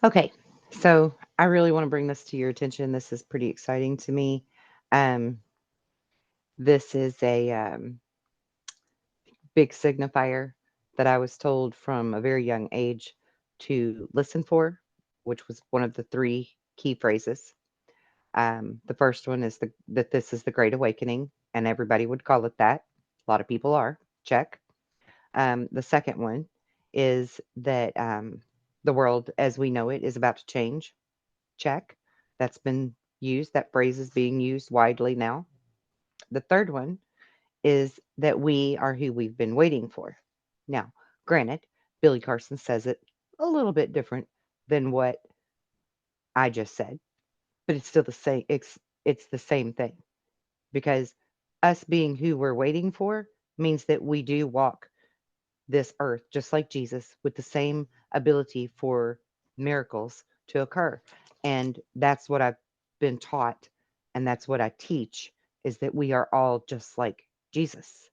Okay, so I really want to bring this to your attention. This is pretty exciting to me. Um, this is a big signifier that I was told from a very young age to listen for, which was one of the three key phrases. The first one is that this is the Great Awakening, and everybody would call it that. A lot of people are. Check. The second one is that the world as we know it is about to change. Check. That's been used. That phrase is being used widely now. The third one is that we are who we've been waiting for. Now, granted, Billy Carson says it a little bit different than what I just said, but it's still the same. It's the same thing because us being who we're waiting for means that we do walk this earth just like Jesus with the same ability for miracles to occur. And that's what I've been taught and that's what I teach is that we are all just like Jesus.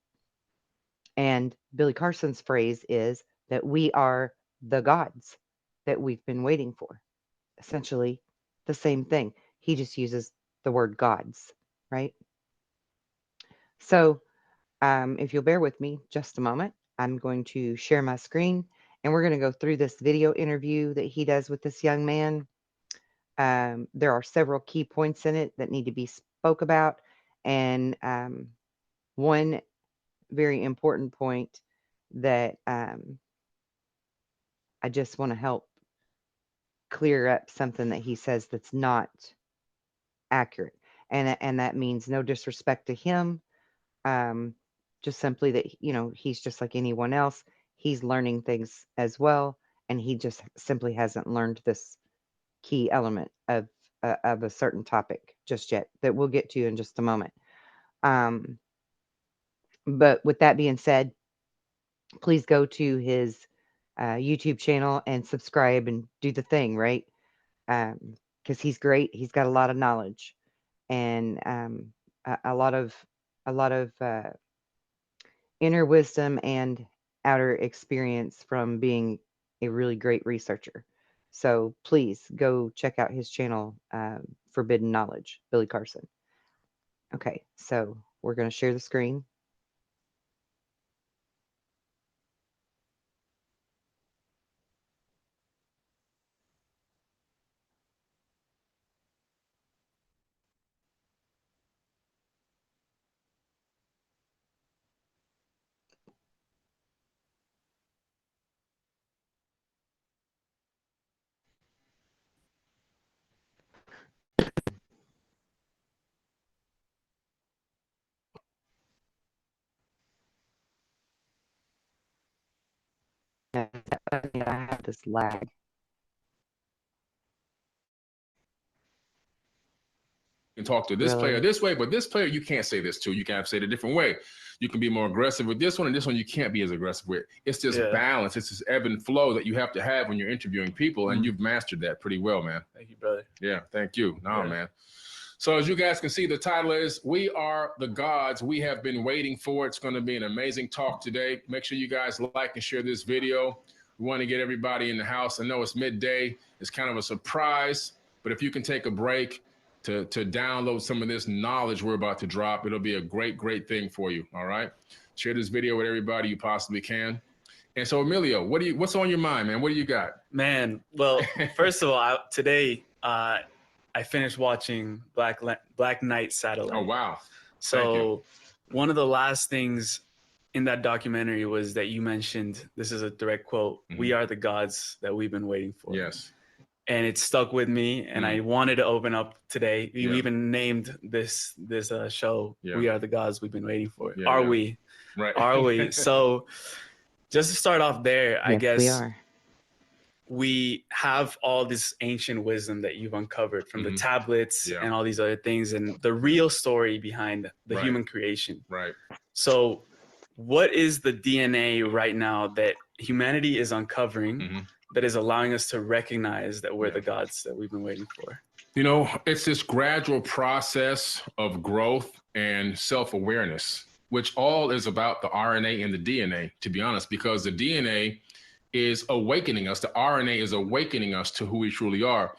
And Billy Carson's phrase is that we are the gods that we've been waiting for. Essentially the same thing. He just uses the word gods, right? So, if you'll bear with me just a moment, I'm going to share my screen and we're going to go through this video interview that he does with this young man. There are several key points in it that need to be spoke about. And one very important point that I just want to help clear up something that he says that's not accurate. And that means no disrespect to him. Um, just simply that, he's just like anyone else. He's learning things as well. And he just simply hasn't learned this key element of a certain topic just yet that we'll get to in just a moment. Um, but with that being said, please go to his YouTube channel and subscribe and do the thing, right? Because he's great. He's got a lot of knowledge and a lot of inner wisdom and outer experience from being a really great researcher. So please go check out his channel, Forbidden Knowledge, Billy Carson. Okay, so we're going to share the screen. I have this lag. You can talk to this player Really? this way, but this player you can't say this to. You can say it a different way. You can be more aggressive with this one, and this one you can't be as aggressive with. It's this balance. It's this ebb and flow that you have to have when you're interviewing people, and you've mastered that pretty well, man. Thank you, brother. Yeah, thank you. Man. So as you guys can see, the title is "We Are the Gods We Have Been Waiting For." It's going to be an amazing talk today. Make sure you guys like and share this video. We want to get everybody in the house. I know it's midday. It's kind of a surprise, but if you can take a break to download some of this knowledge we're about to drop, it'll be a great thing for you. All right, share this video with everybody you possibly can. And so, Emilio, what's on your mind, man? What do you got? Man, well, first of all, today I finished watching Black Knight Satellite. Oh wow! So one of the last things in that documentary was that you mentioned, this is a direct quote, "We are the gods that we've been waiting for." Yes. And it stuck with me, and I wanted to open up today. You even named this show, "We Are the Gods We've Been Waiting For." Are we? Right. Are we? So just to start off there, I guess we are. We have all this ancient wisdom that you've uncovered from the tablets and all these other things, and the real story behind the human creation. Right. So what is the DNA right now that humanity is uncovering that is allowing us to recognize that we're the gods that we've been waiting for? You know, it's this gradual process of growth and self-awareness, which all is about the RNA and the DNA, to be honest, because the DNA is awakening us. The RNA is awakening us to who we truly are.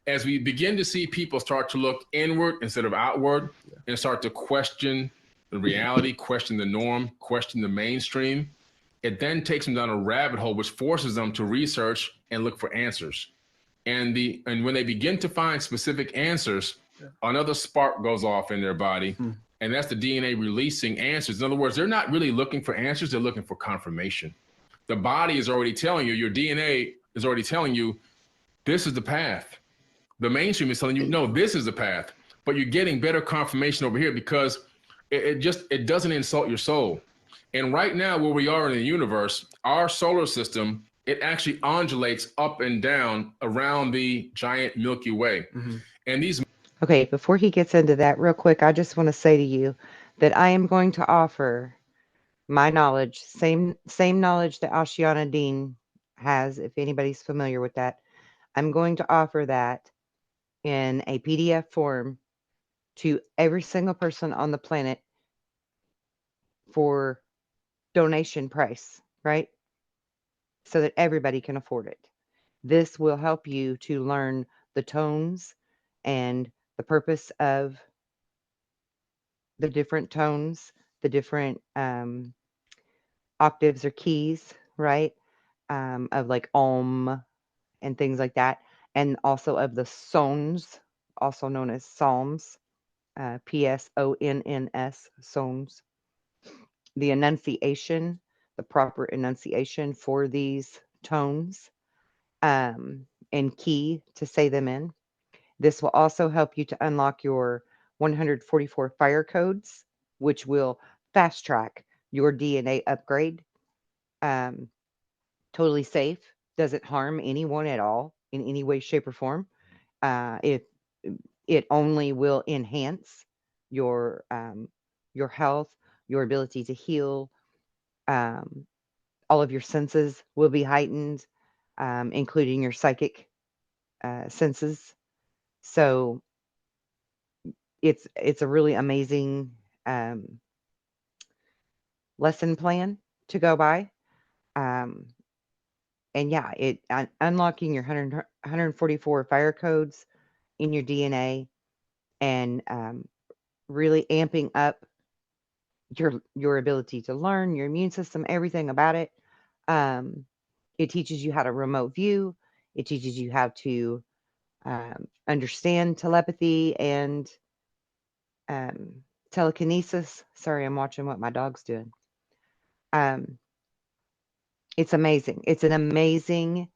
As we begin to see people start to look inward instead of outward and start to question the reality, question the norm, question the mainstream, it then takes them down a rabbit hole, which forces them to research and look for answers. And when they begin to find specific answers, another spark goes off in their body, and that's the DNA releasing answers. In other words, they're not really looking for answers, they're looking for confirmation. The body is already telling you, your DNA is already telling you, this is the path. The mainstream is telling you, no, this is the path. But you're getting better confirmation over here because it doesn't insult your soul. And right now, where we are in the universe, our solar system, it actually undulates up and down around the giant Milky Way. And these... Okay, before he gets into that, real quick, I just want to say to you that I am going to offer my knowledge, same knowledge that Ashiana Dean has, if anybody's familiar with that. I'm going to offer that in a PDF form to every single person on the planet for donation price, right? So that everybody can afford it. This will help you to learn the tones and the purpose of the different tones, the different octaves or keys, right? Of like Om and things like that. And also of the songs, also known as psalms, Psonns, songs. The enunciation, the proper enunciation for these tones, and key to say them in. This will also help you to unlock your 144 fire codes, which will fast track your DNA upgrade. Totally safe, doesn't harm anyone at all in any way, shape, or form. It only will enhance your health, your ability to heal. All of your senses will be heightened, including your psychic senses. So it's a really amazing lesson plan to go by. And yeah, unlocking your 144 fire codes in your DNA and really amping up your ability to learn, your immune system, everything about it. It teaches you how to remote view. It teaches you how to understand telepathy and telekinesis. Sorry, I'm watching what my dog's doing. It's amazing. It's an amazing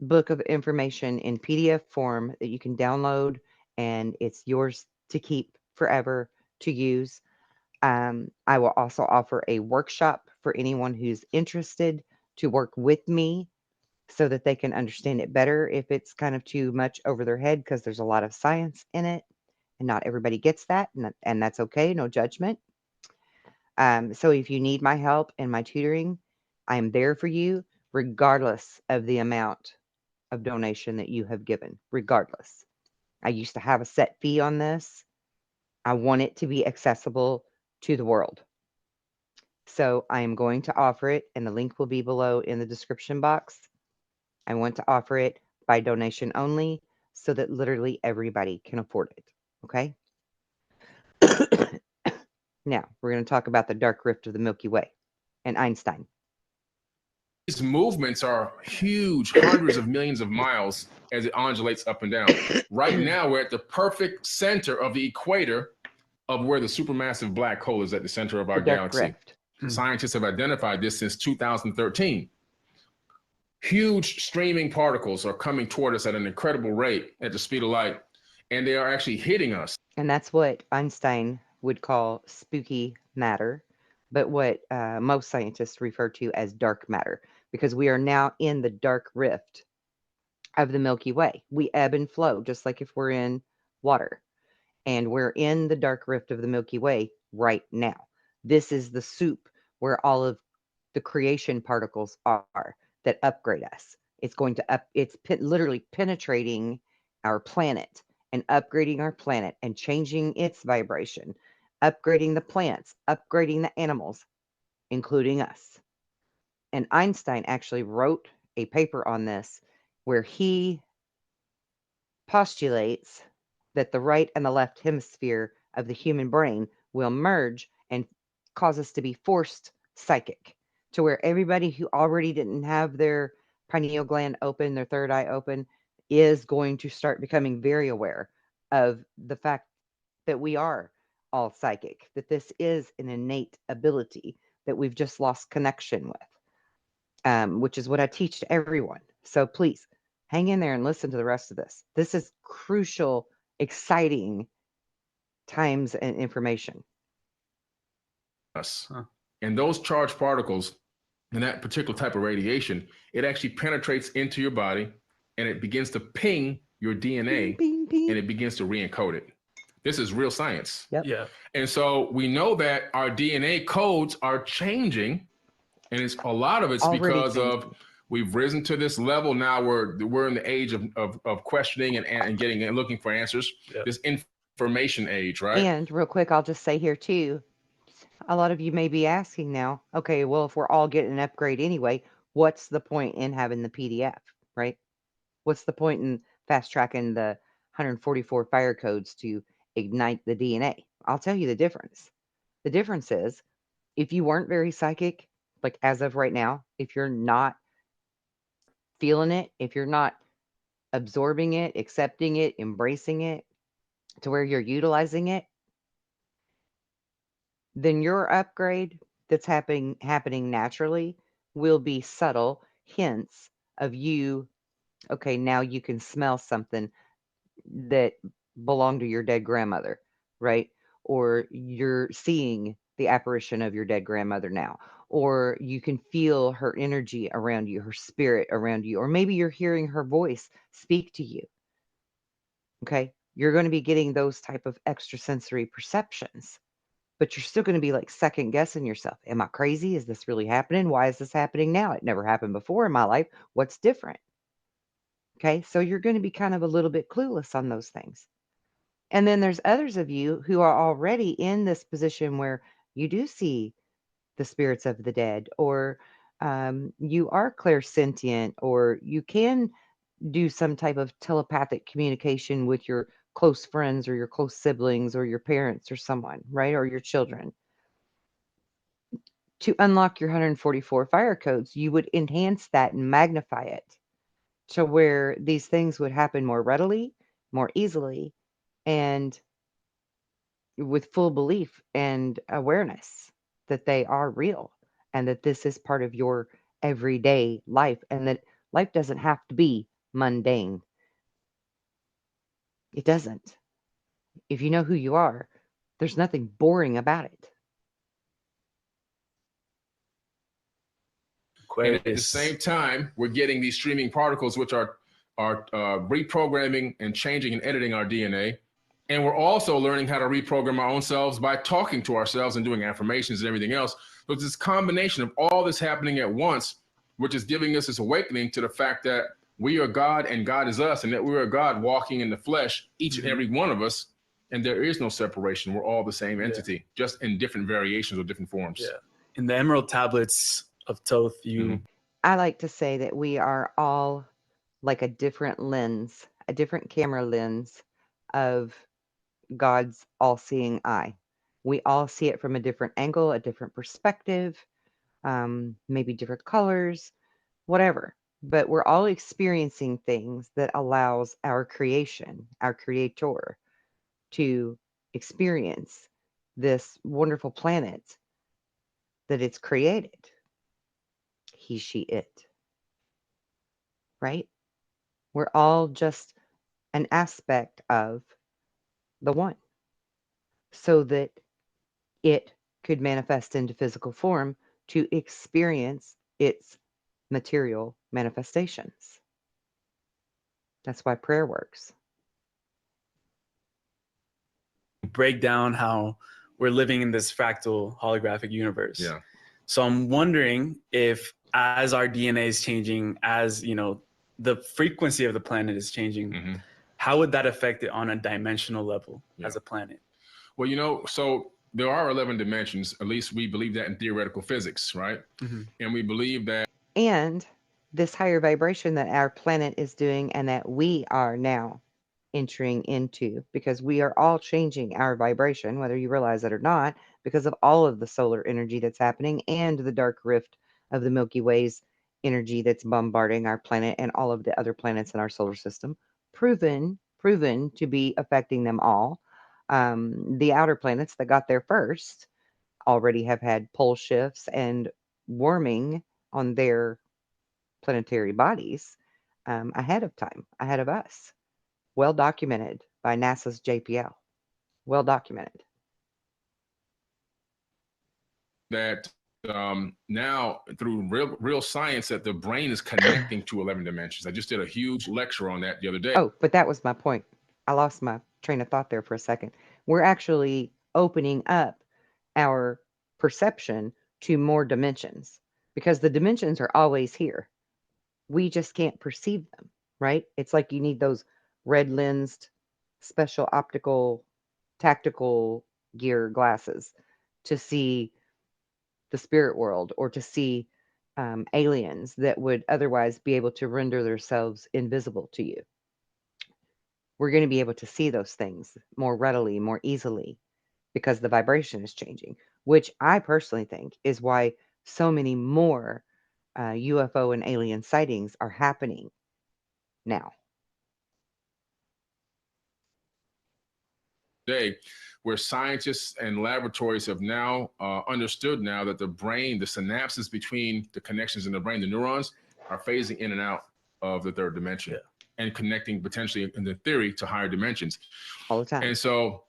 book of information in PDF form that you can download, and it's yours to keep forever to use. I will also offer a workshop for anyone who's interested to work with me so that they can understand it better if it's kind of too much over their head, because there's a lot of science in it and not everybody gets that, and that's okay, no judgment. So if you need my help and my tutoring, I am there for you regardless of the amount of donation that you have given, regardless. I used to have a set fee on this. I want it to be accessible to the world. So I am going to offer it, and the link will be below in the description box. I want to offer it by donation only so that literally everybody can afford it. Okay? Now, we're going to talk about the dark rift of the Milky Way and Einstein. These movements are huge, hundreds of millions of miles as it undulates up and down. Right now, we're at the perfect center of the equator of where the supermassive black hole is at the center of our galaxy. Rift. Scientists have identified this since 2013. Huge streaming particles are coming toward us at an incredible rate at the speed of light, and they are actually hitting us. And that's what Einstein would call spooky matter, but what most scientists refer to as dark matter, because we are now in the dark rift of the Milky Way. We ebb and flow, just like if we're in water. And we're in the dark rift of the Milky Way right now. This is the soup where all of the creation particles are that upgrade us. It's going to it's literally penetrating our planet and upgrading our planet and changing its vibration, upgrading the plants, upgrading the animals, including us. And Einstein actually wrote a paper on this where he postulates that the right and the left hemisphere of the human brain will merge and cause us to be forced psychic, to where everybody who already didn't have their pineal gland open, their third eye open, is going to start becoming very aware of the fact that we are all psychic, that this is an innate ability that we've just lost connection with, which is what I teach to everyone. So please hang in there and listen to the rest of this. This is crucial, exciting times and information. Us. And those charged particles and that particular type of radiation, it actually penetrates into your body and it begins to ping your DNA Ping, ping, ping. and it begins to re-encode it. This is real science. Yep. Yeah. And so we know that our DNA codes are changing, and it's a lot of it's Already because changing. of we've risen to this level now where we're in the age of questioning and getting and looking for answers. Yeah. This information age, right? And real quick, I'll just say here too, a lot of you may be asking now, okay, well, if we're all getting an upgrade anyway, what's the point in having the PDF, right? What's the point in fast tracking the 144 fire codes to ignite the DNA? I'll tell you the difference. The difference is if you weren't very psychic, like as of right now, if you're not feeling it, if you're not absorbing it, accepting it, embracing it to where you're utilizing it, then your upgrade that's happening naturally will be subtle hints of you. Okay, now you can smell something that belonged to your dead grandmother, right? Or you're seeing the apparition of your dead grandmother now, or you can feel her energy around you, her spirit around you, or maybe you're hearing her voice speak to you. Okay, you're going to be getting those type of extrasensory perceptions, but you're still going to be like second guessing yourself. Am I crazy? Is this really happening? Why is this happening now? It never happened before in my life. What's different? Okay, so you're going to be kind of a little bit clueless on those things. And then there's others of you who are already in this position where you do see the spirits of the dead, or you are clairsentient, or you can do some type of telepathic communication with your close friends or your close siblings or your parents or someone, right? Or your children. To unlock your 144 fire codes, you would enhance that and magnify it to where these things would happen more readily, more easily, and with full belief and awareness that they are real and that this is part of your everyday life and that life doesn't have to be mundane. It doesn't. If you know who you are, there's nothing boring about it. And at the same time, we're getting these streaming particles, which are reprogramming and changing and editing our DNA. And we're also learning how to reprogram our own selves by talking to ourselves and doing affirmations and everything else. So it's this combination of all this happening at once, which is giving us this awakening to the fact that we are God and God is us, and that we are God walking in the flesh, each and every one of us. And there is no separation. We're all the same entity, just in different variations or different forms. Yeah. In the Emerald Tablets of Thoth, I like to say that we are all like a different lens, a different camera lens of God's all-seeing eye. We all see it from a different angle, a different perspective, maybe different colors, whatever. But we're all experiencing things that allows our creation, our creator, to experience this wonderful planet that it's created. He, she, it. Right? We're all just an aspect of the one, so that it could manifest into physical form to experience its material manifestations. That's why prayer works. break down how we're living in this fractal holographic universe. Yeah. So I'm wondering if, as our DNA is changing, as the frequency of the planet is changing, how would that affect it on a dimensional level as a planet? Well, so there are 11 dimensions. At least we believe that in theoretical physics, right? And we believe that. And this higher vibration that our planet is doing and that we are now entering into, because we are all changing our vibration, whether you realize it or not, because of all of the solar energy that's happening and the dark rift of the Milky Way's energy that's bombarding our planet and all of the other planets in our solar system, proven to be affecting them all. The outer planets that got there first already have had pole shifts and warming on their planetary bodies ahead of time, ahead of us. Well documented by NASA's JPL. Well documented. That now through real science that the brain is connecting to 11 dimensions. I just did a huge lecture on that the other day. Oh, but that was my point. I lost my train of thought there for a second. We're actually opening up our perception to more dimensions because the dimensions are always here. We just can't perceive them, right? It's like you need those red lensed special optical tactical gear glasses to see the spirit world or to see aliens that would otherwise be able to render themselves invisible to you. We're going to be able to see those things more readily, more easily, because the vibration is changing, which I personally think is why so many more UFO and alien sightings are happening now. Day where scientists and laboratories have now understood now that the brain, the synapses between the connections in the brain, the neurons, are phasing in and out of the third dimension and connecting potentially in the theory to higher dimensions all the time. And so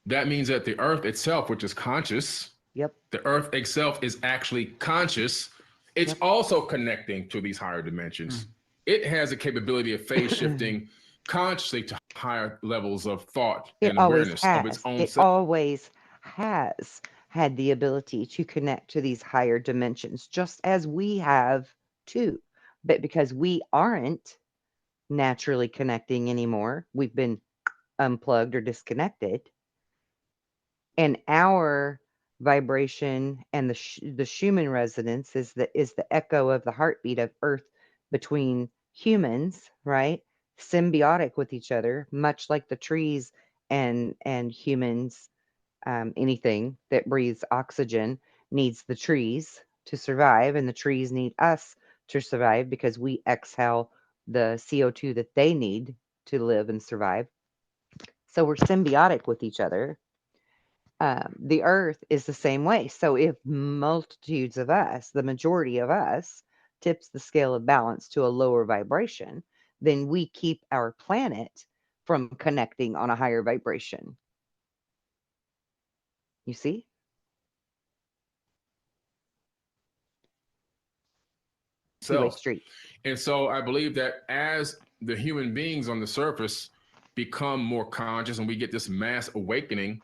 that means that the earth itself, which is conscious, the earth itself is actually conscious. It's also connecting to these higher dimensions. It has a capability of phase shifting consciously to higher levels of thought and awareness of its own self. It always has had the ability to connect to these higher dimensions, just as we have too. But because we aren't naturally connecting anymore, we've been unplugged or disconnected, and our vibration and the Schumann resonance is the echo of the heartbeat of Earth between humans, right? Symbiotic with each other, much like the trees and humans. Anything that breathes oxygen needs the trees to survive, and the trees need us to survive because we exhale the CO2 that they need to live and survive. So we're symbiotic with each other. The earth is the same way. So if multitudes of us, the majority of us, tips the scale of balance to a lower vibration, then we keep our planet from connecting on a higher vibration. You see? Two-way street. And so I believe that as the human beings on the surface become more conscious and we get this mass awakening,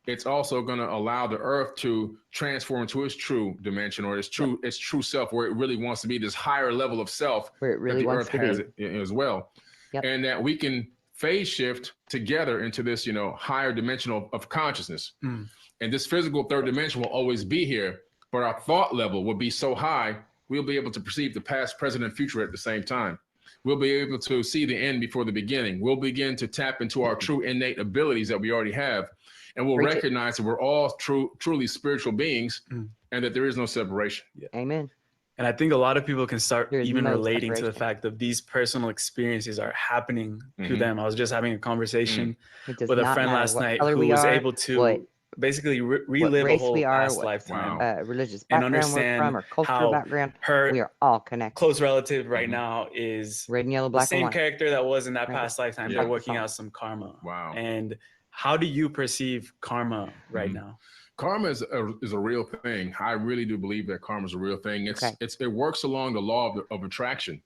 it's also going to allow the earth to transform into its true dimension or its true self, where it really wants to be, this higher level of self where it really that the wants earth to has be. it as well. And that we can phase shift together into this, higher dimension of consciousness. And this physical third dimension will always be here, but our thought level will be so high, we'll be able to perceive the past, present, and future at the same time. We'll be able to see the end before the beginning. We'll begin to tap into our true innate abilities that we already have. And we'll recognize that we're all truly spiritual beings and that there is no separation. Amen. And I think a lot of people can start relating to the fact that these personal experiences are happening to them. I was just having a conversation with a friend last night who was able to basically relive a whole past lifetime, religious and background understand we're from, or cultural background. We are all connected. Close relative right now is red and yellow, black the same and white character that was in that past lifetime. They're working out some karma. And how do you perceive karma right now? Karma is a real thing. I really do believe that karma is a real thing. It works along the law of attraction.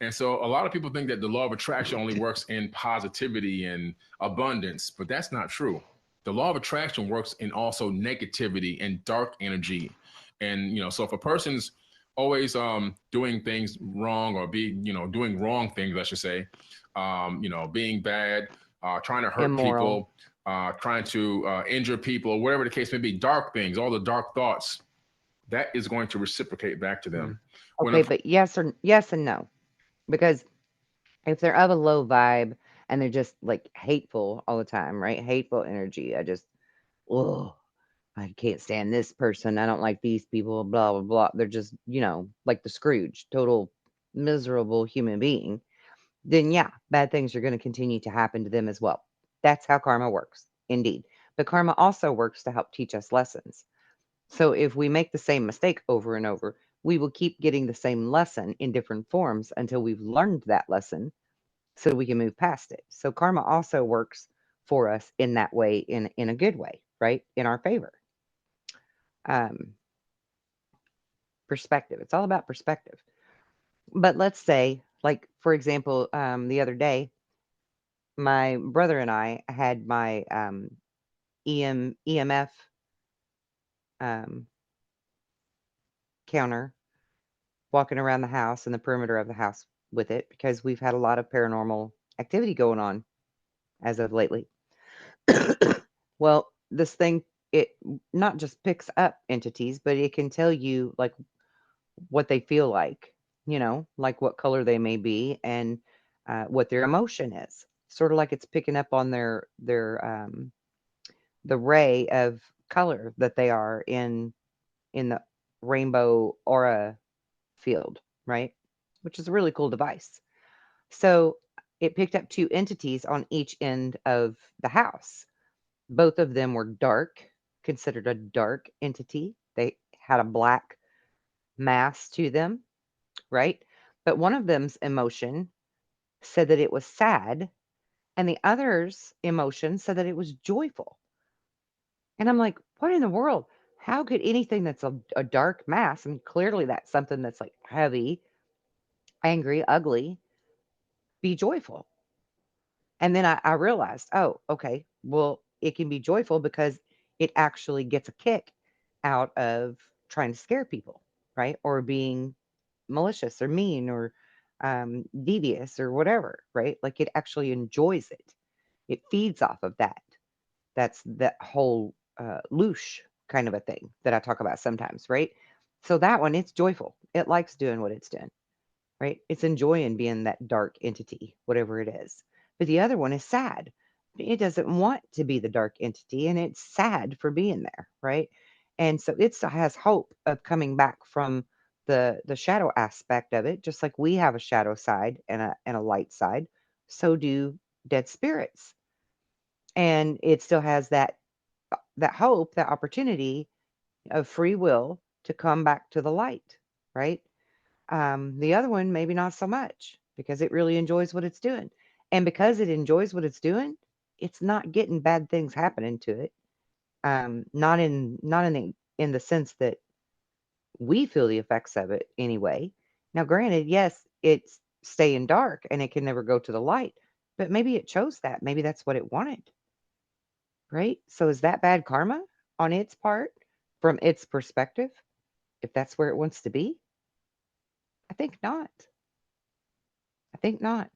And so a lot of people think that the law of attraction only works in positivity and abundance, but that's not true. The law of attraction works in also negativity and dark energy. And, so if a person's always doing things wrong or doing wrong things, I should say, being bad, trying to hurt people, trying to injure people, or whatever the case may be, dark things, all the dark thoughts, that is going to reciprocate back to them. Okay, but yes and no. Because if they're of a low vibe and they're just like hateful all the time, right? Hateful energy. I can't stand this person. I don't like these people, blah, blah, blah. They're just, like the Scrooge, total miserable human being. Then, yeah, bad things are going to continue to happen to them as well. That's how karma works, indeed. But karma also works to help teach us lessons. So if we make the same mistake over and over, we will keep getting the same lesson in different forms until we've learned that lesson so we can move past it. So karma also works for us in that way, in a good way, right? In our favor. Perspective. It's all about perspective. But let's say, like, for example, the other day, my brother and I had my EMF counter walking around the house and the perimeter of the house with it because we've had a lot of paranormal activity going on as of lately. Well, this thing, it not just picks up entities, but it can tell you like what they feel like, like what color they may be and what their emotion is. Sort of like it's picking up on the ray of color that they are in the rainbow aura field, right? Which is a really cool device. So it picked up 2 entities on each end of the house. Both of them were dark, considered a dark entity. They had a black mass to them, right? But one of them's emotion said that it was sad, and the other's emotion said that it was joyful. And I'm like, what in the world? How could anything that's a dark mass, and clearly that's something that's like heavy, angry, ugly, be joyful? And then I realized, oh, okay, well, it can be joyful because it actually gets a kick out of trying to scare people, right? Or being malicious or mean or devious or whatever, right? Like it actually enjoys it. It feeds off of that. That's that whole loosh kind of a thing that I talk about sometimes, right? So that one, it's joyful. It likes doing what it's doing, right? It's enjoying being that dark entity, whatever it is. But the other one is sad. It doesn't want to be the dark entity and it's sad for being there, right? And so it still has hope of coming back from the shadow aspect of it, just like we have a shadow side and a light side, so do dead spirits. And it still has that hope, that opportunity of free will to come back to the light, right? The other one, maybe not so much because it really enjoys what it's doing. And because it enjoys what it's doing, it's not getting bad things happening to it. Not in the sense that we feel the effects of it anyway. Now, granted, yes, it's staying dark and it can never go to the light, but maybe it chose that. Maybe that's what it wanted. Right? So is that bad karma on its part from its perspective? If that's where it wants to be? I think not. I think not.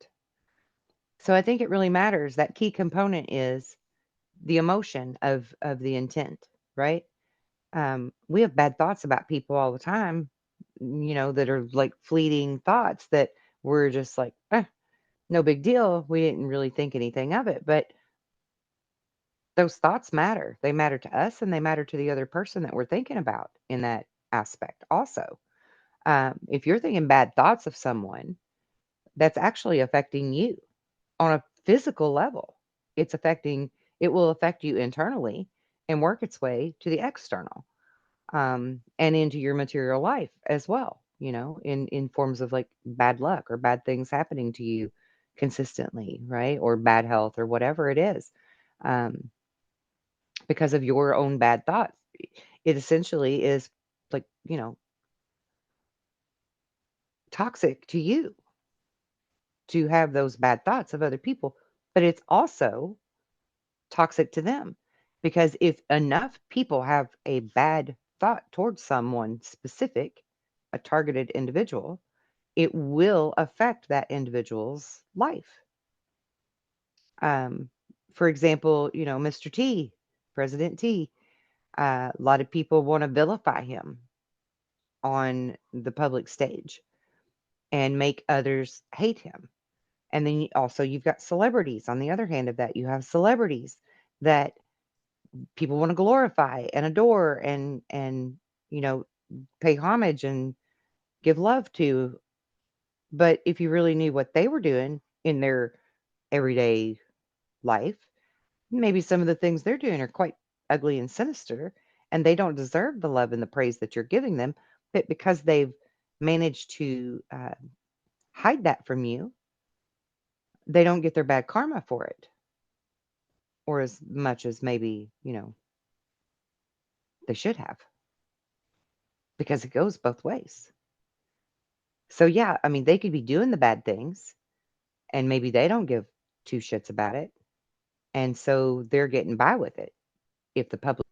So I think it really matters. That key component is the emotion of the intent, right? We have bad thoughts about people all the time, that are like fleeting thoughts that we're just like, no big deal. We didn't really think anything of it. But those thoughts matter. They matter to us and they matter to the other person that we're thinking about in that aspect also. If you're thinking bad thoughts of someone, that's actually affecting you on a physical level. It will affect you internally and work its way to the external, and into your material life as well, in forms of like bad luck or bad things happening to you consistently, right? Or bad health or whatever it is, because of your own bad thoughts. It essentially is like, toxic to you to have those bad thoughts of other people, but it's also toxic to them because if enough people have a bad thought towards someone specific, a targeted individual, it will affect that individual's life, for example, Mr. T, President T, a lot of people want to vilify him on the public stage and make others hate him. And then also you've got celebrities on the other hand of that. You have celebrities that people want to glorify and adore and pay homage and give love to. But if you really knew what they were doing in their everyday life, maybe some of the things they're doing are quite ugly and sinister, and they don't deserve the love and the praise that you're giving them. But because they've managed to hide that from you, they don't get their bad karma for it, or as much as maybe, they should have, because it goes both ways. So, yeah, I mean, they could be doing the bad things, and maybe they don't give two shits about it. And so they're getting by with it. If the public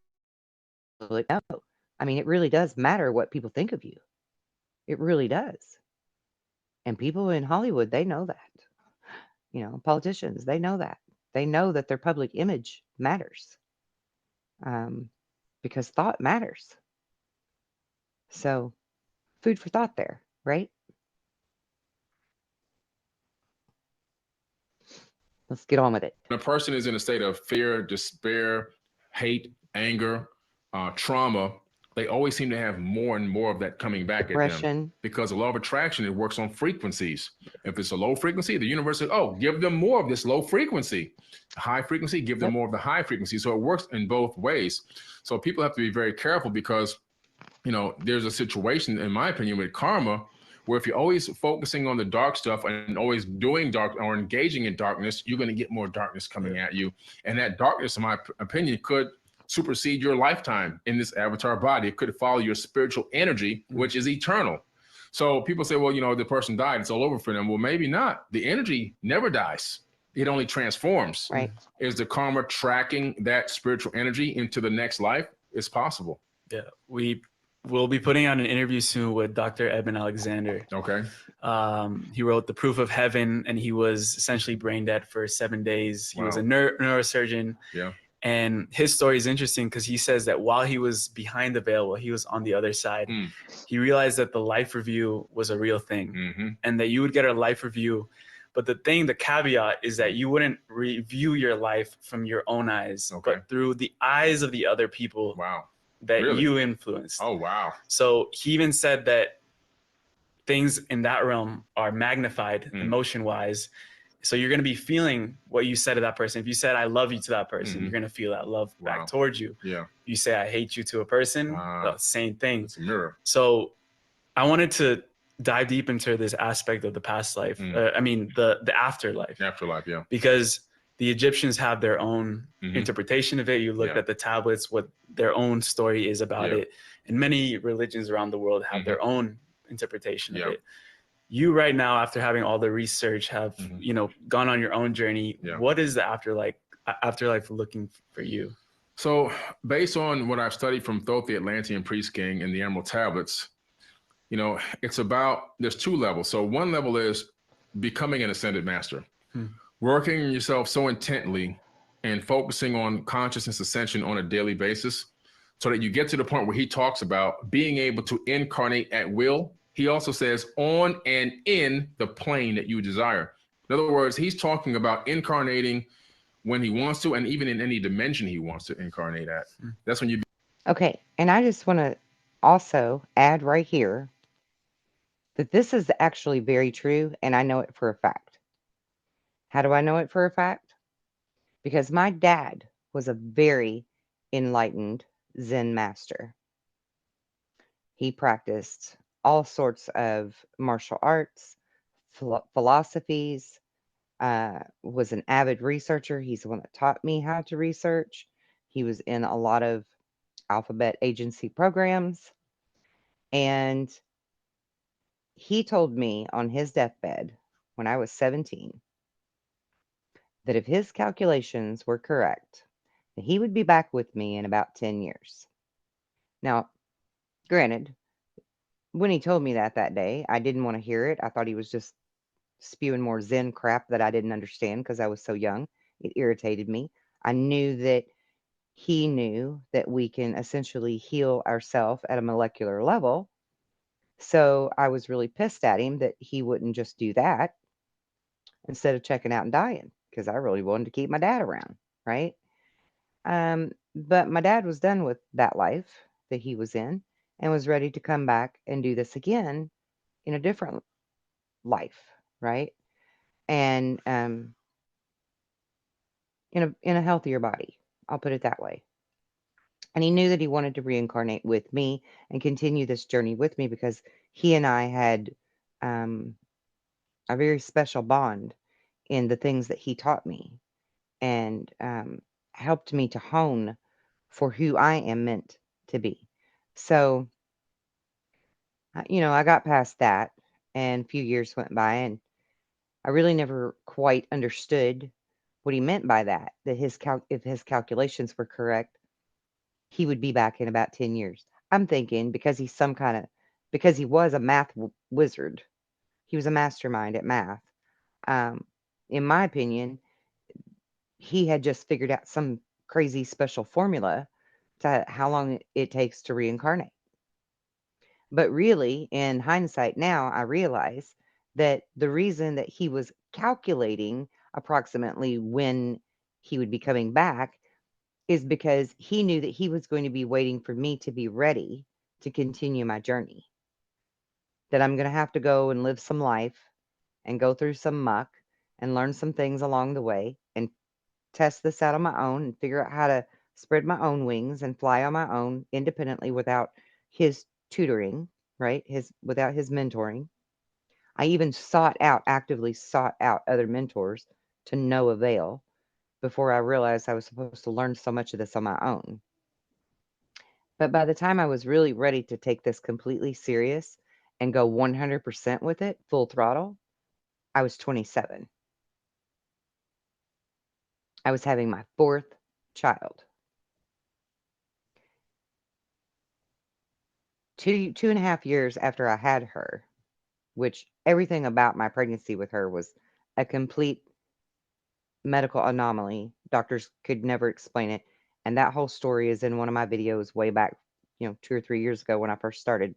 know, I mean, it really does matter what people think of you. It really does. And people in Hollywood, they know that. Politicians, they know that. They know that their public image matters, because thought matters. So, food for thought there, right? Let's get on with it. When a person is in a state of fear, despair, hate, anger, trauma, they always seem to have more and more of that coming back at them. Because the law of attraction, it works on frequencies. If it's a low frequency, the universe says, oh, give them more of this low frequency. High frequency, give them more of the high frequency. So it works in both ways. So people have to be very careful because, there's a situation, in my opinion, with karma, where if you're always focusing on the dark stuff and always doing dark or engaging in darkness, you're going to get more darkness coming at you. And that darkness, in my opinion, could supersede your lifetime in this avatar body. It could follow your spiritual energy, which is eternal. So people say, well, the person died, it's all over for them. Well, maybe not. The energy never dies. It only transforms. Right. Is the karma tracking that spiritual energy into the next life? It's possible. Yeah. We'll be putting out an interview soon with Dr. Eben Alexander. Okay. He wrote The Proof of Heaven, and he was essentially brain dead for 7 days. He was a neurosurgeon. Yeah. And his story is interesting because he says that while he was behind the veil, while he was on the other side, he realized that the life review was a real thing, and that you would get a life review. But the caveat is that you wouldn't review your life from your own eyes, but through the eyes of the other people. Wow. That you influenced. Oh, wow. So he even said that things in that realm are magnified emotion-wise. So you're going to be feeling what you said to that person. If you said, I love you to that person, you're going to feel that love back towards you. Yeah. You say, I hate you to a person, the same thing. It's a mirror. So I wanted to dive deep into this aspect of the past life. The afterlife. Afterlife, yeah. Because the Egyptians have their own interpretation of it. You looked at the tablets, what their own story is about it. And many religions around the world have their own interpretation of it. You right now, after having all the research, have, gone on your own journey. What is the afterlife looking for you? So based on what I've studied from both the Atlantean Priest King and the Emerald Tablets, it's about, there's two levels. So one level is becoming an ascended master. Working yourself so intently and focusing on consciousness ascension on a daily basis so that you get to the point where he talks about being able to incarnate at will. He also says on and in the plane that you desire. In other words, he's talking about incarnating when he wants to, and even in any dimension he wants to incarnate at. That's when you... Okay, and I just want to also add right here that this is actually very true, and I know it for a fact. How do I know it for a fact? Because my dad was a very enlightened Zen master. He practiced all sorts of martial arts, philosophies, was an avid researcher. He's the one that taught me how to research. He was in a lot of alphabet agency programs. And he told me on his deathbed when I was 17 that if his calculations were correct, that he would be back with me in about 10 years. Now, granted, when he told me that day, I didn't want to hear it. I thought he was just spewing more Zen crap that I didn't understand because I was so young It irritated me. I knew that he knew that we can essentially heal ourselves at a molecular level. So I was really pissed at him that he wouldn't just do that instead of checking out and dying, because I really wanted to keep my dad around, right? But my dad was done with that life that he was in and was ready to come back and do this again in a different life, right? And in a healthier body. I'll put it that way. And he knew that he wanted to reincarnate with me and continue this journey with me because he and I had a very special bond in the things that he taught me and helped me to hone for who I am meant to be. So, I got past that, and a few years went by, and I really never quite understood what he meant by that. That if his calculations were correct, he would be back in about 10 years. I'm thinking because because he was a math wizard, he was a mastermind at math. In my opinion, he had just figured out some crazy special formula to how long it takes to reincarnate. But really, in hindsight now, I realize that the reason that he was calculating approximately when he would be coming back is because he knew that he was going to be waiting for me to be ready to continue my journey. That I'm going to have to go and live some life and go through some muck and learn some things along the way and test this out on my own and figure out how to spread my own wings and fly on my own independently without his tutoring, right? Without his mentoring. I even actively sought out other mentors to no avail before I realized I was supposed to learn so much of this on my own. But by the time I was really ready to take this completely serious and go 100% with it, full throttle, I was 27. I was having my 4th child. 2.5 years after I had her, which everything about my pregnancy with her was a complete medical anomaly. Doctors could never explain it. And that whole story is in one of my videos way back, 2 or 3 years ago when I first started.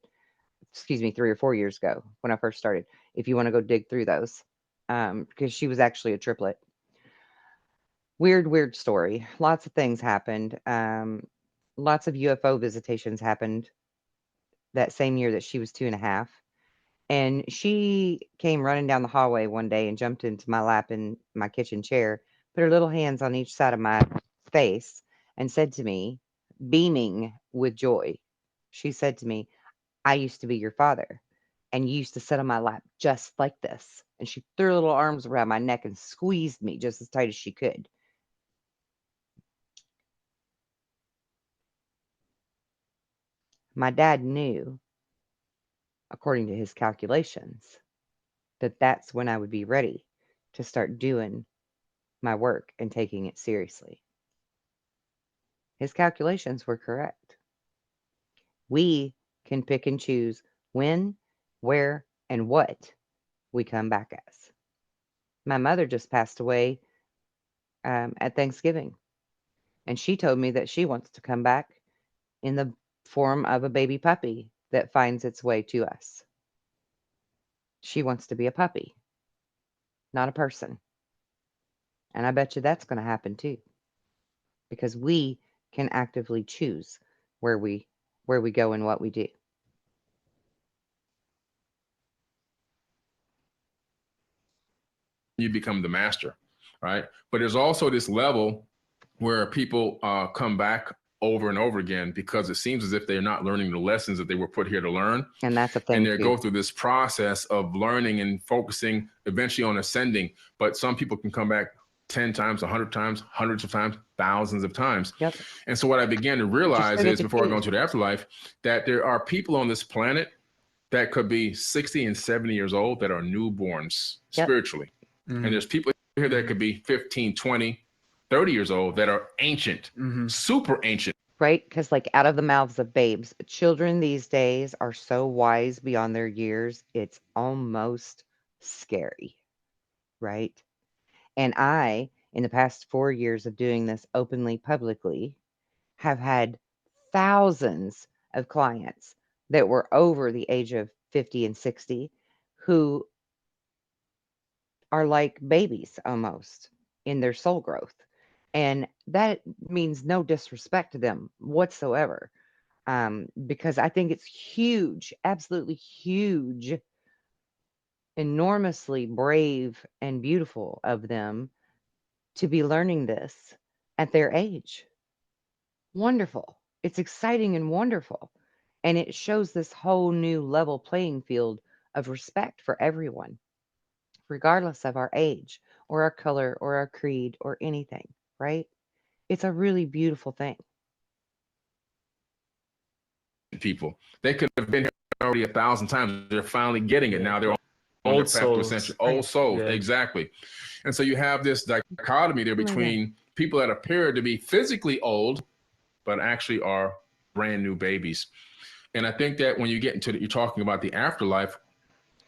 Excuse me, 3 or 4 years ago when I first started. If you want to go dig through those, because she was actually a triplet. Weird story. Lots of things happened. Lots of UFO visitations happened that same year that she was 2.5. And she came running down the hallway one day and jumped into my lap in my kitchen chair, put her little hands on each side of my face, and said to me, beaming with joy, she said to me, "I used to be your father, and you used to sit on my lap just like this." And she threw her little arms around my neck and squeezed me just as tight as she could. My dad knew, according to his calculations, that that's when I would be ready to start doing my work and taking it seriously. His calculations were correct. We can pick and choose when, where, and what we come back as. My mother just passed away at Thanksgiving, and she told me that she wants to come back in the form of a baby puppy that finds its way to us. She wants to be a puppy, not a person. And I bet you that's going to happen too, because we can actively choose where we go and what we do. You become the master, right? But there's also this level where people come back over and over again because it seems as if they're not learning the lessons that they were put here to learn. And that's a thing. And they go through this process of learning and focusing eventually on ascending. But some people can come back 10 times, 100 times, hundreds of times, thousands of times. Yep. And so what I began to realize is, before I go into the afterlife, that there are people on this planet that could be 60 and 70 years old that are newborns spiritually. And there's people here that could be 15, 20, 30 years old that are ancient, super ancient. Right? Because like out of the mouths of babes, children these days are so wise beyond their years, it's almost scary. Right? And I, in the past 4 years of doing this openly, publicly, have had thousands of clients that were over the age of 50 and 60 who are like babies almost in their soul growth. And that means no disrespect to them whatsoever. Because I think it's huge, absolutely huge, enormously brave and beautiful of them to be learning this at their age. Wonderful. It's exciting and wonderful. And it shows this whole new level playing field of respect for everyone, regardless of our age or our color or our creed or anything, right? It's a really beautiful thing. People, they could have been here already 1,000 times. They're finally getting it now. They're on old their path to souls. old souls. Yeah. Exactly. And so you have this dichotomy there between people that appear to be physically old, but actually are brand new babies. And I think that when you get into you're talking about the afterlife,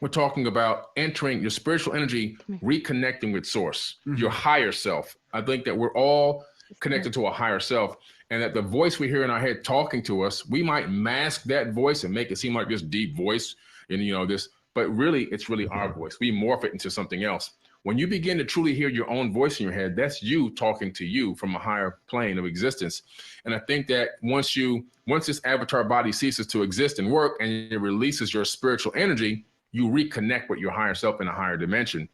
we're talking about entering your spiritual energy, reconnecting with source, your higher self. I think that we're all connected to a higher self, and that the voice we hear in our head talking to us, we might mask that voice and make it seem like this deep voice and this, but really it's really our voice. We morph it into something else. When you begin to truly hear your own voice in your head, that's you talking to you from a higher plane of existence. And I think that once this avatar body ceases to exist and work and it releases your spiritual energy, you reconnect with your higher self in a higher dimension.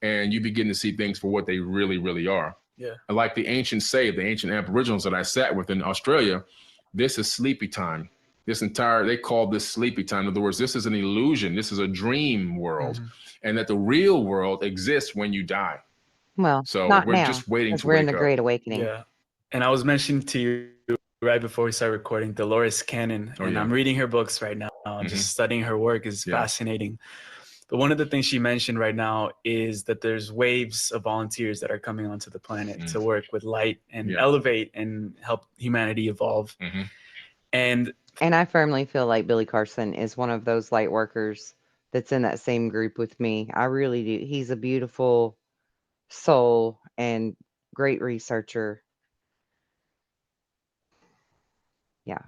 And you begin to see things for what they really, really are. Yeah. Like the ancients say, the ancient Aboriginals that I sat with in Australia, this is sleepy time. They call this sleepy time. In other words, this is an illusion. This is a dream world. And that the real world exists when you die. Well, so not we're now, just waiting to we're wake in the up. Great Awakening. Yeah. And I was mentioning to you right before we started recording, Dolores Cannon, and I'm reading her books right now. Just studying her work is fascinating. But one of the things she mentioned right now is that there's waves of volunteers that are coming onto the planet to work with light and elevate and help humanity evolve. And I firmly feel like Billy Carson is one of those light workers that's in that same group with me. I really do. He's a beautiful soul and great researcher. Yeah.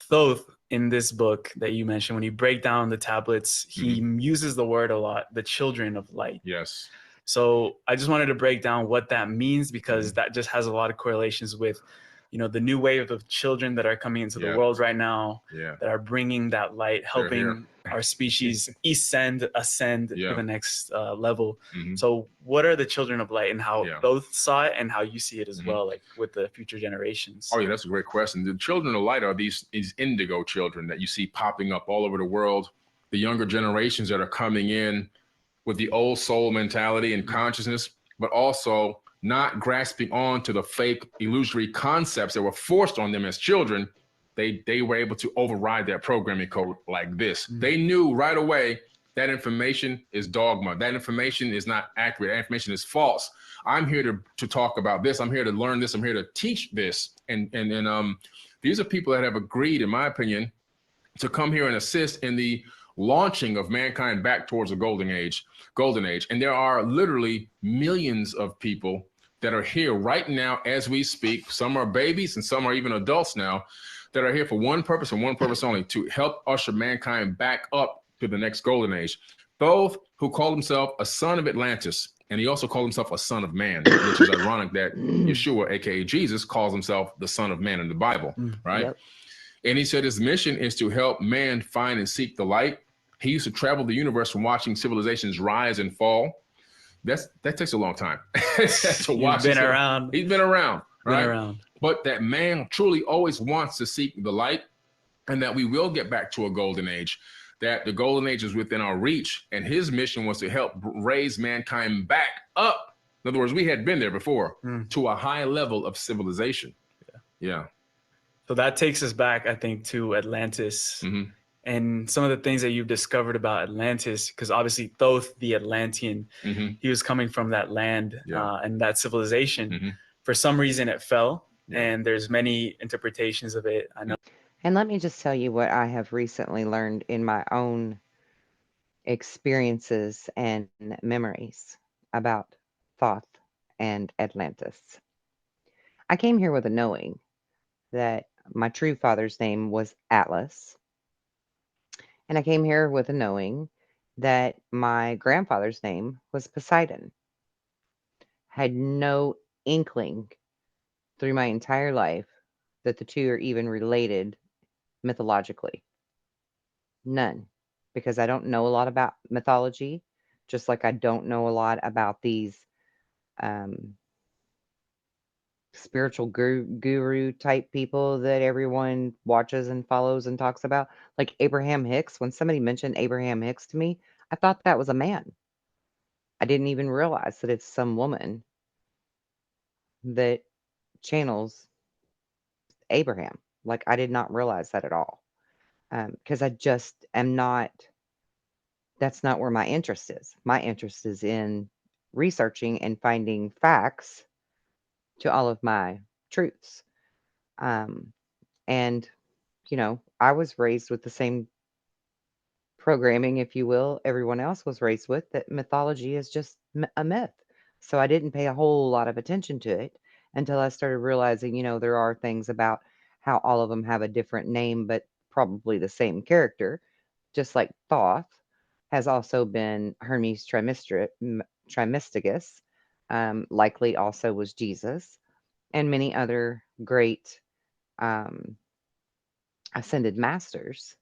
Thoth, in this book that you mentioned, when you break down the tablets, he uses the word a lot, the children of light. Yes. So I just wanted to break down what that means, because that just has a lot of correlations with, the new wave of children that are coming into the world right now, that are bringing that light, helping our species ascend to the next level. So what are the children of light, and how both saw it and how you see it as well, like with the future generations? Oh yeah, that's a great question. The children of light are these indigo children that you see popping up all over the world. The younger generations that are coming in with the old soul mentality and consciousness, but also not grasping on to the fake illusory concepts that were forced on them as children. They were able to override that programming code like this. They knew right away that information is dogma. That information is not accurate. That information is false. I'm here to talk about this. I'm here to learn this. I'm here to teach this. And these are people that have agreed, in my opinion, to come here and assist in the launching of mankind back towards the golden age. And there are literally millions of people that are here right now as we speak. Some are babies and some are even adults now that are here for one purpose and one purpose only: to help usher mankind back up to the next golden age. Thoth, who called himself a son of Atlantis, and he also called himself a son of man, which is ironic that Yeshua, aka Jesus, calls himself the son of man in the Bible, right? Yep. And he said his mission is to help man find and seek the light. He used to travel the universe from watching civilizations rise and fall. That takes a long time. To watch. He's been around. He's been around, right? Been around. But that man truly always wants to seek the light, and that we will get back to a golden age, that the golden age is within our reach. And his mission was to help raise mankind back up. In other words, we had been there before to a high level of civilization. Yeah. So that takes us back, I think, to Atlantis. And some of the things that you've discovered about Atlantis, because obviously Thoth, the Atlantean, he was coming from that land and that civilization. For some reason, it fell, and there's many interpretations of it. I know. And let me just tell you what I have recently learned in my own experiences and memories about Thoth and Atlantis. I came here with a knowing that my true father's name was Atlas, and I came here with a knowing that my grandfather's name was Poseidon. Had no inkling through my entire life that the two are even related mythologically. None, because I don't know a lot about mythology, just like I don't know a lot about these um, spiritual guru type people that everyone watches and follows and talks about. Like Abraham Hicks. When somebody mentioned Abraham Hicks to me, I thought that was a man. I didn't even realize that it's some woman that channels Abraham. Like, I did not realize that at all. Because I just am not, that's not where my interest is. My interest is in researching and finding facts to all of my truths. Um, and, I was raised with the same programming, if you will, everyone else was raised with, that mythology is just a myth. So I didn't pay a whole lot of attention to it until I started realizing, there are things about how all of them have a different name, but probably the same character, just like Thoth has also been Hermes Trismegistus, likely also was Jesus, and many other great um, ascended masters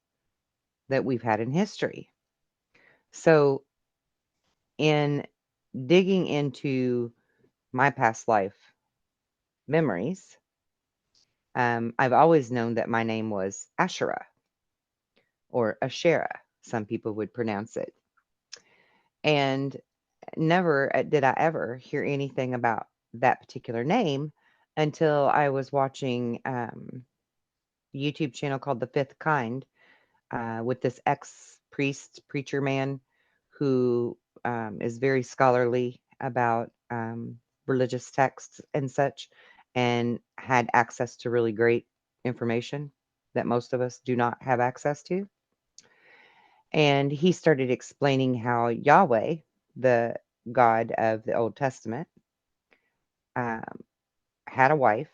that we've had in history. So, in digging into my past life memories, I've always known that my name was Asherah or Asherah, some people would pronounce it. And never did I ever hear anything about that particular name until I was watching YouTube channel called The Fifth Kind with this ex-priest preacher man who is very scholarly about religious texts and such, and had access to really great information that most of us do not have access to. And he started explaining how Yahweh, the God of the Old Testament, um, had a wife,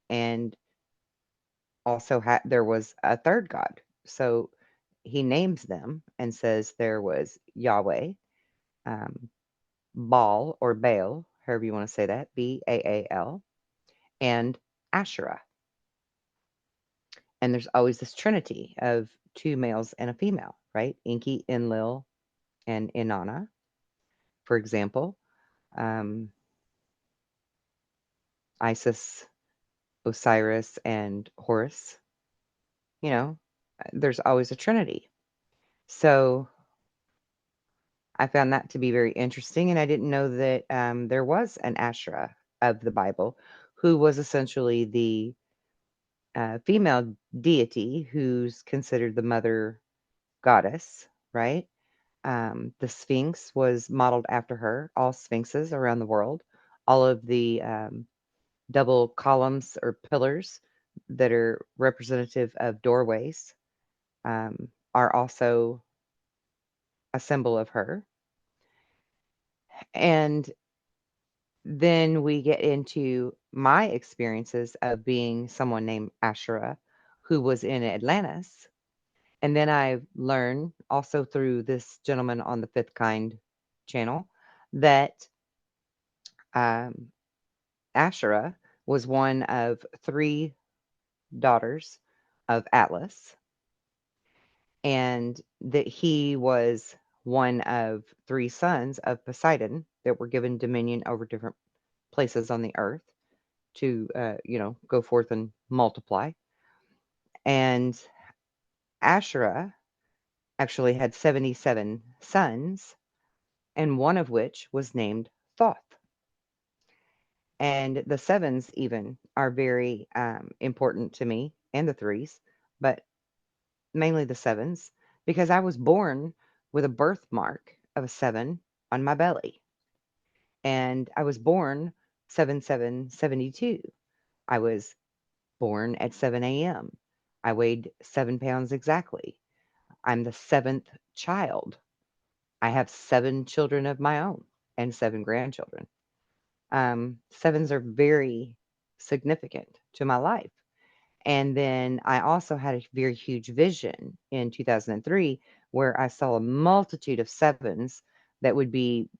and also there was a third God. So he names them and says there was Yahweh, um, Baal or Baal, however you want to say that, Baal, and Asherah. And there's always this trinity of two males and a female, right? Enki, Enlil, and Inanna, for example. Isis, Osiris, and Horus. There's always a trinity. So I found that to be very interesting, and I didn't know that there was an Asherah of the Bible, who was essentially the female deity who's considered the mother goddess, right? The Sphinx was modeled after her, all sphinxes around the world, all of the double columns or pillars that are representative of doorways are also a symbol of her. And then we get into my experiences of being someone named Asherah who was in Atlantis. And then I learned also through this gentleman on the Fifth Kind channel that um, Asherah was one of three daughters of Atlas, and that he was one of three sons of Poseidon that were given dominion over different places on the earth to, go forth and multiply. And Asherah actually had 77 sons, and one of which was named Thoth. And the sevens even are very important to me, and the threes, but mainly the sevens, because I was born with a birthmark of a 7 on my belly. And I was born 7772. I was born at 7 a.m. I weighed 7 pounds exactly. I'm the seventh child. I have 7 children of my own and 7 grandchildren. Sevens are very significant to my life. And then I also had a very huge vision in 2003 where I saw a multitude of sevens that would be,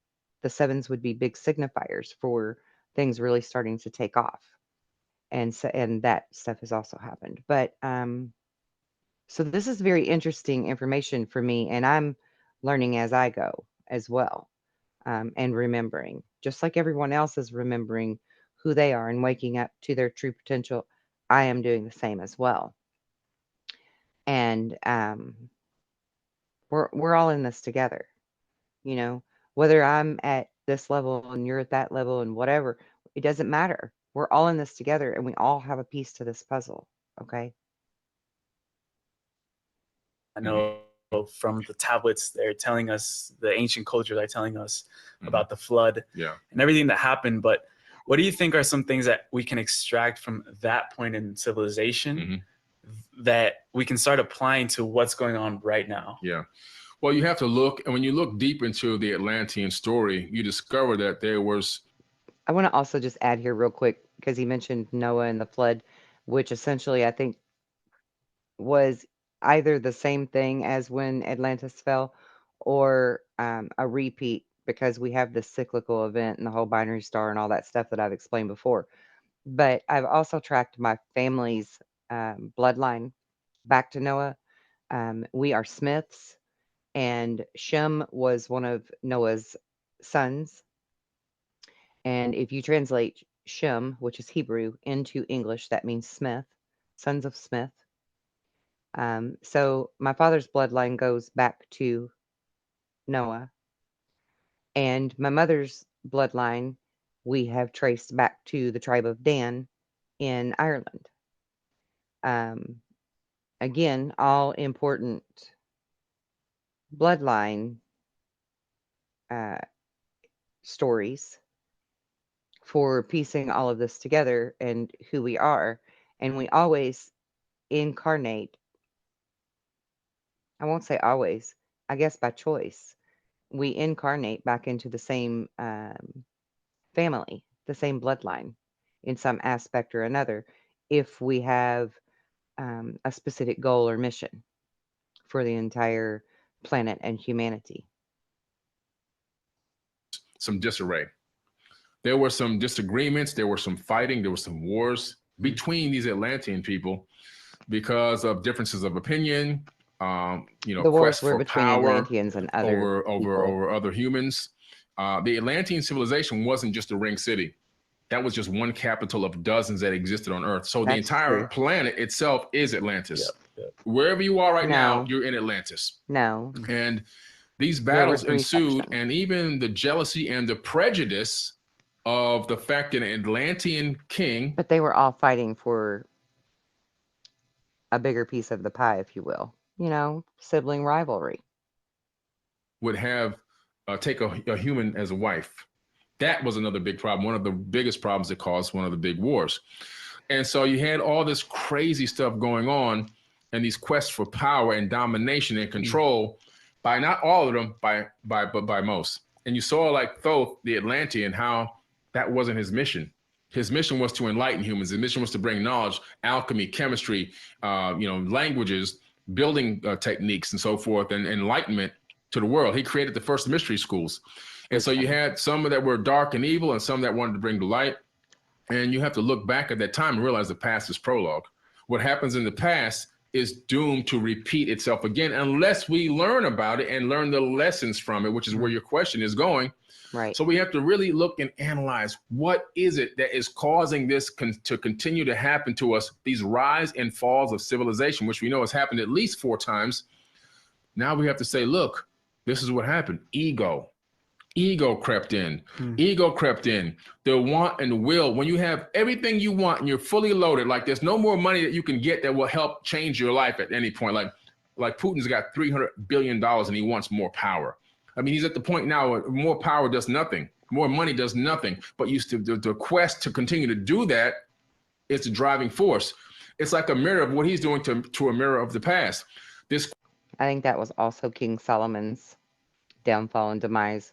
the sevens would be big signifiers for things really starting to take off. And so, and that stuff has also happened. But so this is very interesting information for me, and I'm learning as I go as well, and remembering, just like everyone else is remembering who they are and waking up to their true potential. I am doing the same as well. And we're all in this together, you know, whether I'm at this level and you're at that level and whatever, it doesn't matter. We're all in this together and we all have a piece to this puzzle. Okay. I know from the tablets, they're telling us, the ancient cultures are telling us about the flood and everything that happened. But what do you think are some things that we can extract from that point in civilization that we can start applying to what's going on right now? Yeah. Well, you have to look, and when you look deep into the Atlantean story, you discover that there was. I want to also just add here real quick, because he mentioned Noah and the flood, which essentially I think was either the same thing as when Atlantis fell or a repeat, because we have this cyclical event and the whole binary star and all that stuff that I've explained before. But I've also tracked my family's bloodline back to Noah. We are Smiths, and Shem was one of Noah's sons. And if you translate Shem, which is Hebrew, into English, that means Smith, sons of Smith. So my father's bloodline goes back to Noah, and my mother's bloodline we have traced back to the tribe of Dan in Ireland. Again, all important bloodline stories for piecing all of this together and who we are. And we always incarnate, I won't say always, I guess by choice, we incarnate back into the same family, the same bloodline in some aspect or another, if we have a specific goal or mission for the entire planet and humanity. Some disarray. There were some disagreements, there were some fighting, there were some wars between these Atlantean people because of differences of opinion, the wars were between Atlanteans and other over other humans. The Atlantean civilization wasn't just a ring city. That was just one capital of dozens that existed on Earth. So the entire planet itself is Atlantis. Wherever you are right now, you're in Atlantis. No. And these battles ensued, and even the jealousy and the prejudice of the fact that an Atlantean king. But they were all fighting for a bigger piece of the pie, if you will. You know, sibling rivalry. Would have take a human as a wife. That was another big problem. One of the biggest problems that caused one of the big wars. And so you had all this crazy stuff going on, and these quests for power and domination and control by not all of them, but by most. And you saw like Thoth, the Atlantean, how that wasn't his mission. His mission was to enlighten humans. His mission was to bring knowledge, alchemy, chemistry, languages, building techniques, and so forth, and enlightenment to the world. He created the first mystery schools. And so you had some that were dark and evil and some that wanted to bring the light. And you have to look back at that time and realize the past is prologue. What happens in the past is doomed to repeat itself again unless we learn about it and learn the lessons from it, which is where your question is going. Right. So we have to really look and analyze what is it that is causing this to continue to happen to us, these rise and falls of civilization, which we know has happened at least 4 times. Now we have to say, look, this is what happened. Ego crept in. Ego crept in. The want and will. When you have everything you want and you're fully loaded, like there's no more money that you can get that will help change your life at any point. Like Putin's got $300 billion and he wants more power. I mean, he's at the point now where more power does nothing. More money does nothing. But the quest to continue to do that is the driving force. It's like a mirror of what he's doing to a mirror of the past. I think that was also King Solomon's downfall and demise.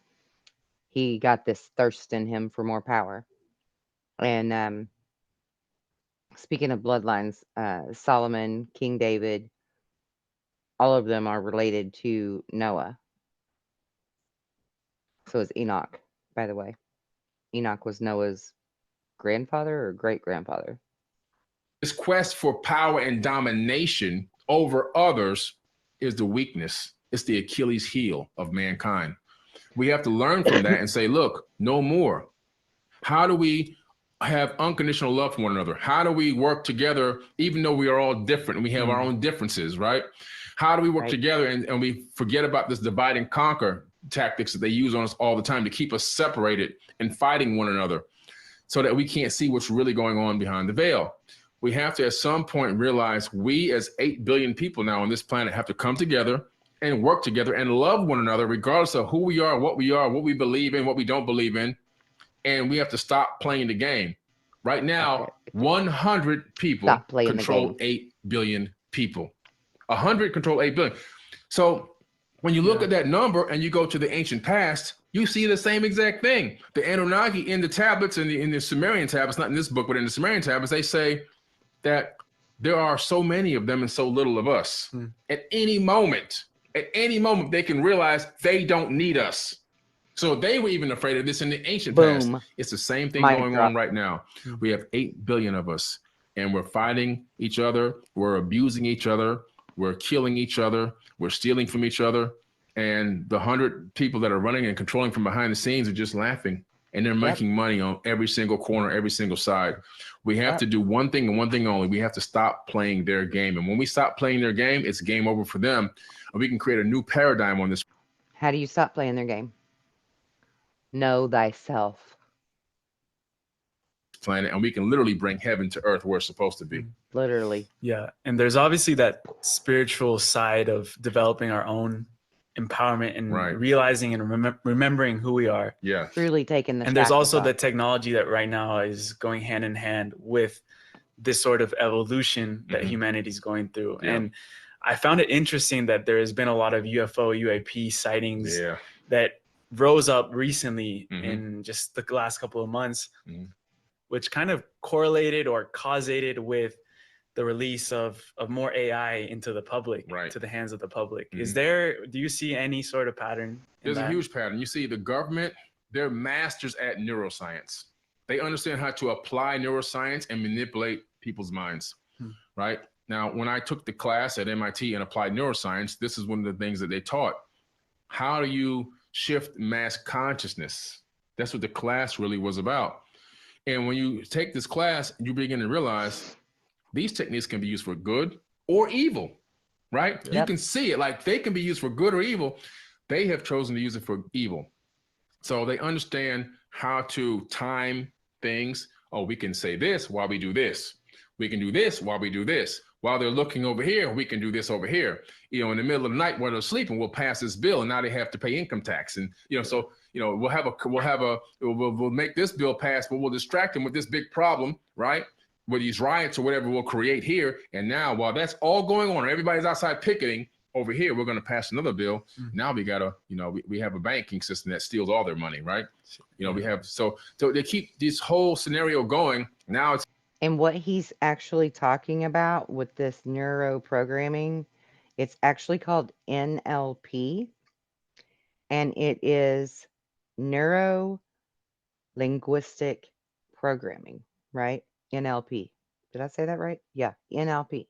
he got this thirst in him for more power. And speaking of bloodlines, Solomon, King David, all of them are related to Noah. So is Enoch, by the way. Enoch was Noah's grandfather or great-grandfather. This quest for power and domination over others is the weakness. It's the Achilles heel of mankind. We have to learn from that and say, look, no more. How do we have unconditional love for one another? How do we work together, even though we are all different and we have our own differences, right? How do we work together and we forget about this divide and conquer tactics that they use on us all the time to keep us separated and fighting one another so that we can't see what's really going on behind the veil? We have to, at some point, realize we as 8 billion people now on this planet have to come together and work together and love one another, regardless of who we are, what we believe in, what we don't believe in. And we have to stop playing the game. Right now, 100 people control 8 billion people. 100 control 8 billion. So when you look at that number and you go to the ancient past, you see the same exact thing. The Anunnaki in the tablets, in the Sumerian tablets, not in this book, but in the Sumerian tablets, they say that there are so many of them and so little of us. At any moment, they can realize they don't need us. So they were even afraid of this in the ancient past. It's the same thing going on right now. We have 8 billion of us, and we're fighting each other. We're abusing each other. We're killing each other. We're stealing from each other. And the 100 people that are running and controlling from behind the scenes are just laughing. And they're making money on every single corner, every single side. We have to do one thing and one thing only. We have to stop playing their game. And when we stop playing their game, it's game over for them. And we can create a new paradigm on this. How do you stop playing their game? Know thyself. Planet, and we can literally bring heaven to earth where it's supposed to be. Literally. Yeah. And there's obviously that spiritual side of developing our own empowerment and realizing and remembering who we are. Yeah. Truly taking the And there's also the technology that right now is going hand in hand with this sort of evolution that humanity's going through. Yeah. And I found it interesting that there has been a lot of UAP sightings that rose up recently in just the last couple of months, which kind of correlated or causated with the release of more AI into the public, to the hands of the public. Do you see any sort of pattern? There's a huge pattern. You see the government, they're masters at neuroscience. They understand how to apply neuroscience and manipulate people's minds, right? Now, when I took the class at MIT and applied neuroscience, this is one of the things that they taught. How do you shift mass consciousness? That's what the class really was about. And when you take this class, you begin to realize these techniques can be used for good or evil, right? Yep. You can see it, like they can be used for good or evil. They have chosen to use it for evil. So they understand how to time things. Oh, we can say this while we do this. We can do this while we do this. While they're looking over here, we can do this over here. You know, in the middle of the night while they're sleeping, we'll pass this bill, and now they have to pay income tax. And so we'll make this bill pass, but we'll distract them with this big problem, right? With these riots or whatever we'll create here. And now, while that's all going on, everybody's outside picketing over here, we're going to pass another bill. Now we got to, we have a banking system that steals all their money, right? We have, so they keep this whole scenario going. Now it's. And what he's actually talking about with this neuro programming, it's actually called NLP, and it is neuro linguistic programming, right? NLP. Did I say that right? Yeah, NLP.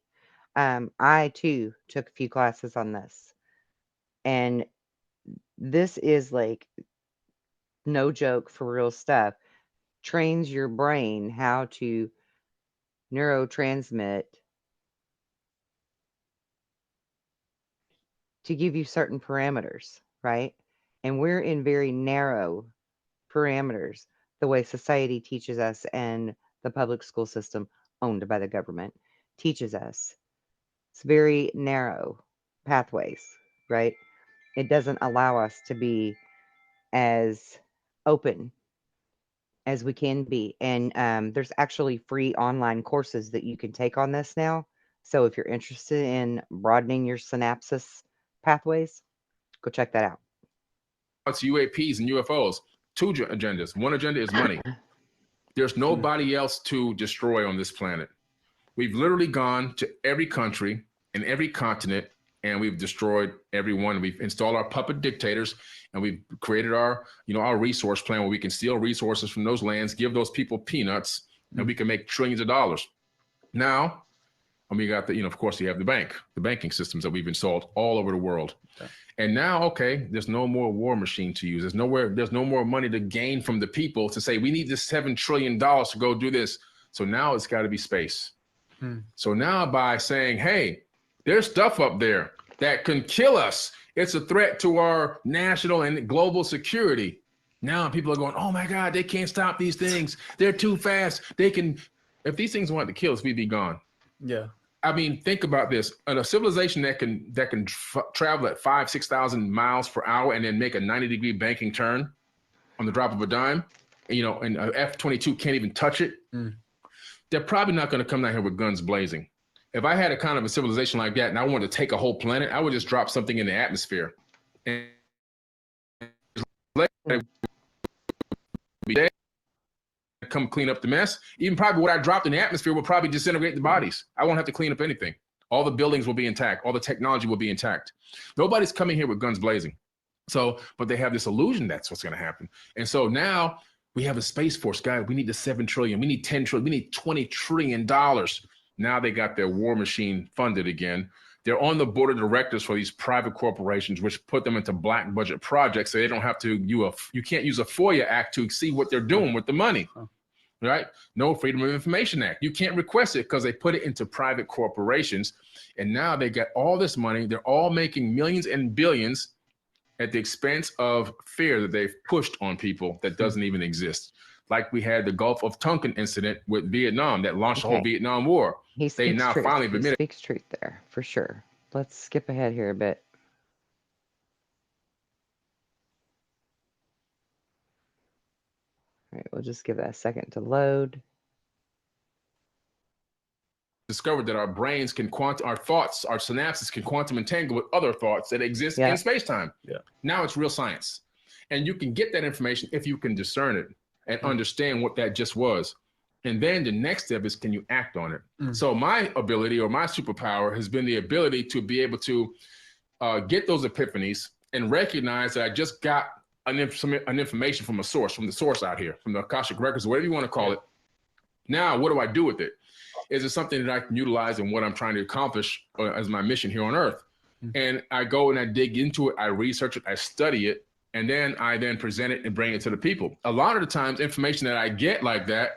I too took a few classes on this, and this is like no joke, for real stuff. Trains your brain how to neurotransmit to give you certain parameters, right? And we're in very narrow parameters, the way society teaches us and the public school system owned by the government teaches us. It's very narrow pathways, right? It doesn't allow us to be as open as we can be. And there's actually free online courses that you can take on this now. So if you're interested in broadening your synapses pathways, go check that out. It's UAPs and UFOs. two agendas. One agenda is money. There's nobody else to destroy on this planet. We've literally gone to every country and every continent, and we've destroyed everyone. We've installed our puppet dictators, and we've created our, our resource plan where we can steal resources from those lands, give those people peanuts, and we can make trillions of dollars. Now, we got the, of course, you have the banking systems that we've installed all over the world. Okay. And now, okay, there's no more war machine to use. There's no more money to gain from the people to say, we need this $7 trillion to go do this. So now it's got to be space. So now by saying, hey, there's stuff up there that can kill us. It's a threat to our national and global security. Now people are going, oh my God, they can't stop these things. They're too fast. If these things wanted to kill us, we'd be gone. Yeah. I mean, think about this. A civilization that can travel at 5,000-6,000 miles per hour and then make a 90-degree banking turn on the drop of a dime, and an F-22 can't even touch it. They're probably not going to come down here with guns blazing. If I had a kind of a civilization like that and I wanted to take a whole planet, I would just drop something in the atmosphere. And come clean up the mess. Even probably what I dropped in the atmosphere will probably disintegrate the bodies. I won't have to clean up anything. All the buildings will be intact. All the technology will be intact. Nobody's coming here with guns blazing. So, but they have this illusion that's what's going to happen. And so now we have a Space Force, guy. We need the 7 trillion. We need 10 trillion. We need $20 trillion. Now they got their war machine funded again. They're on the board of directors for these private corporations, which put them into black budget projects. So they don't have to, you can't use a FOIA act to see what they're doing with the money, right? No Freedom of Information Act. You can't request it because they put it into private corporations. And now they got all this money. They're all making millions and billions at the expense of fear that they've pushed on people that doesn't even exist. Like we had the Gulf of Tonkin incident with Vietnam that launched the whole Vietnam War. They now finally admitted. He speaks truth there, for sure. Let's skip ahead here a bit. All right, we'll just give that a second to load. Discovered that our brains can our thoughts, our synapses can quantum entangle with other thoughts that exist in space-time. Yeah. Now it's real science. And you can get that information if you can discern it and understand what that just was. And then the next step is, can you act on it? So my ability or my superpower has been the ability to be able to get those epiphanies and recognize that I just got an information from the source out here, from the Akashic Records, whatever you want to call it. Now, what do I do with it? Is it something that I can utilize in what I'm trying to accomplish as my mission here on Earth? And I go and I dig into it, I research it, I study it, and then I present it and bring it to the people. A lot of the times, information that I get like that,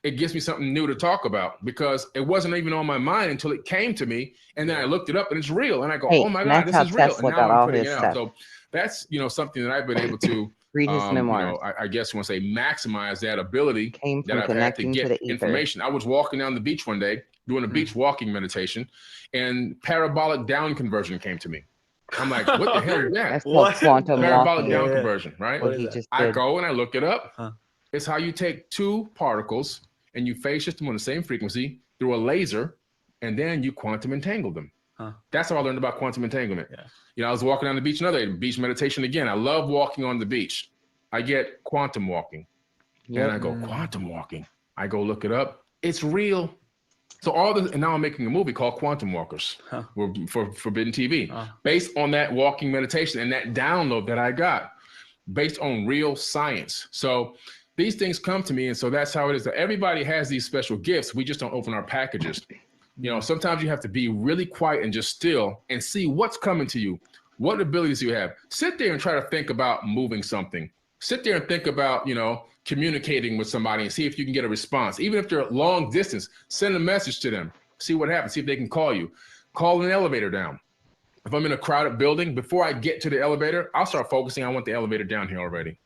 it gives me something new to talk about because it wasn't even on my mind until it came to me. And then I looked it up and it's real. And I go, oh my God, this is real. And now I'm putting it out. So that's, something that I've been able to, read his memoirs. I guess you want to say maximize that ability that I've had to get to information. I was walking down the beach one day doing a beach walking meditation and parabolic down conversion came to me. I'm like, what the hell is that? That's called quantum parabolic down conversion, right? I go and I look it up. It's how you take two particles and you phase shift them on the same frequency through a laser, and then you quantum entangle them. That's how I learned about quantum entanglement. I was walking down the beach another day, beach meditation again. I love walking on the beach. I get quantum walking. And I go, quantum walking. I go look it up. It's real. So all this, and now I'm making a movie called Quantum Walkers for Forbidden TV, based on that walking meditation and that download that I got, based on real science. So these things come to me, and so that's how it is. That everybody has these special gifts. We just don't open our packages. Sometimes you have to be really quiet and just still and see what's coming to you. What abilities do you have? Sit there and try to think about moving something. Sit there and think about, communicating with somebody and see if you can get a response. Even if they're long distance, send a message to them. See what happens. See if they can call you. Call an elevator down. If I'm in a crowded building, before I get to the elevator, I'll start focusing. I want the elevator down here already.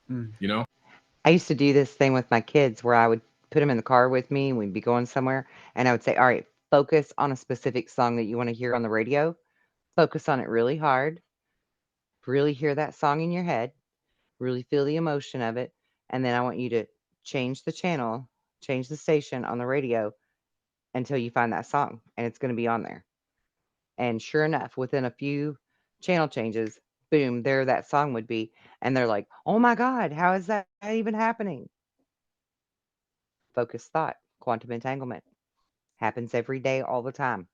I used to do this thing with my kids where I would put them in the car with me and we'd be going somewhere. And I would say, all right, focus on a specific song that you want to hear on the radio. Focus on it really hard. Really hear that song in your head. Really feel the emotion of it. And then I want you to change the channel, change the station on the radio until you find that song. And it's going to be on there. And sure enough, within a few channel changes, boom, there that song would be. And they're like, oh my God, how is that even happening? Focused thought, quantum entanglement. Happens every day, all the time.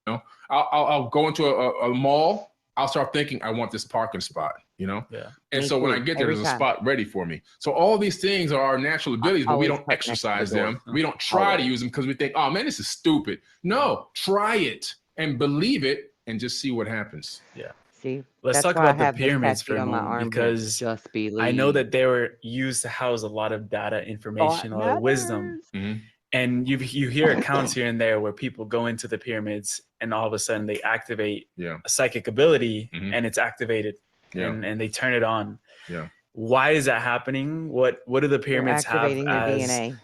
You know, I'll go into a mall. I'll start thinking, I want this parking spot, you know? Yeah. And Me so when too, I get there, every there's a time. spot ready for me. So all these things are our natural abilities, but we Always don't park next to the exercise door. them. We don't try to Always. use them because we think, oh man, this is stupid. No, try it and believe it and just see what happens. Yeah. See, let's that's talk why I about the have this pyramids for tattoo a on my moment, armpit. because Just believe. I know that they were used to house a lot of data, information, a lot of wisdom. Mhm. And you hear accounts here and there where people go into the pyramids and all of a sudden they activate Yeah. a psychic ability Mhm. and it's activated Yeah. and they turn it on. Yeah. Why is that happening? What do the They're pyramids have activating their as DNA.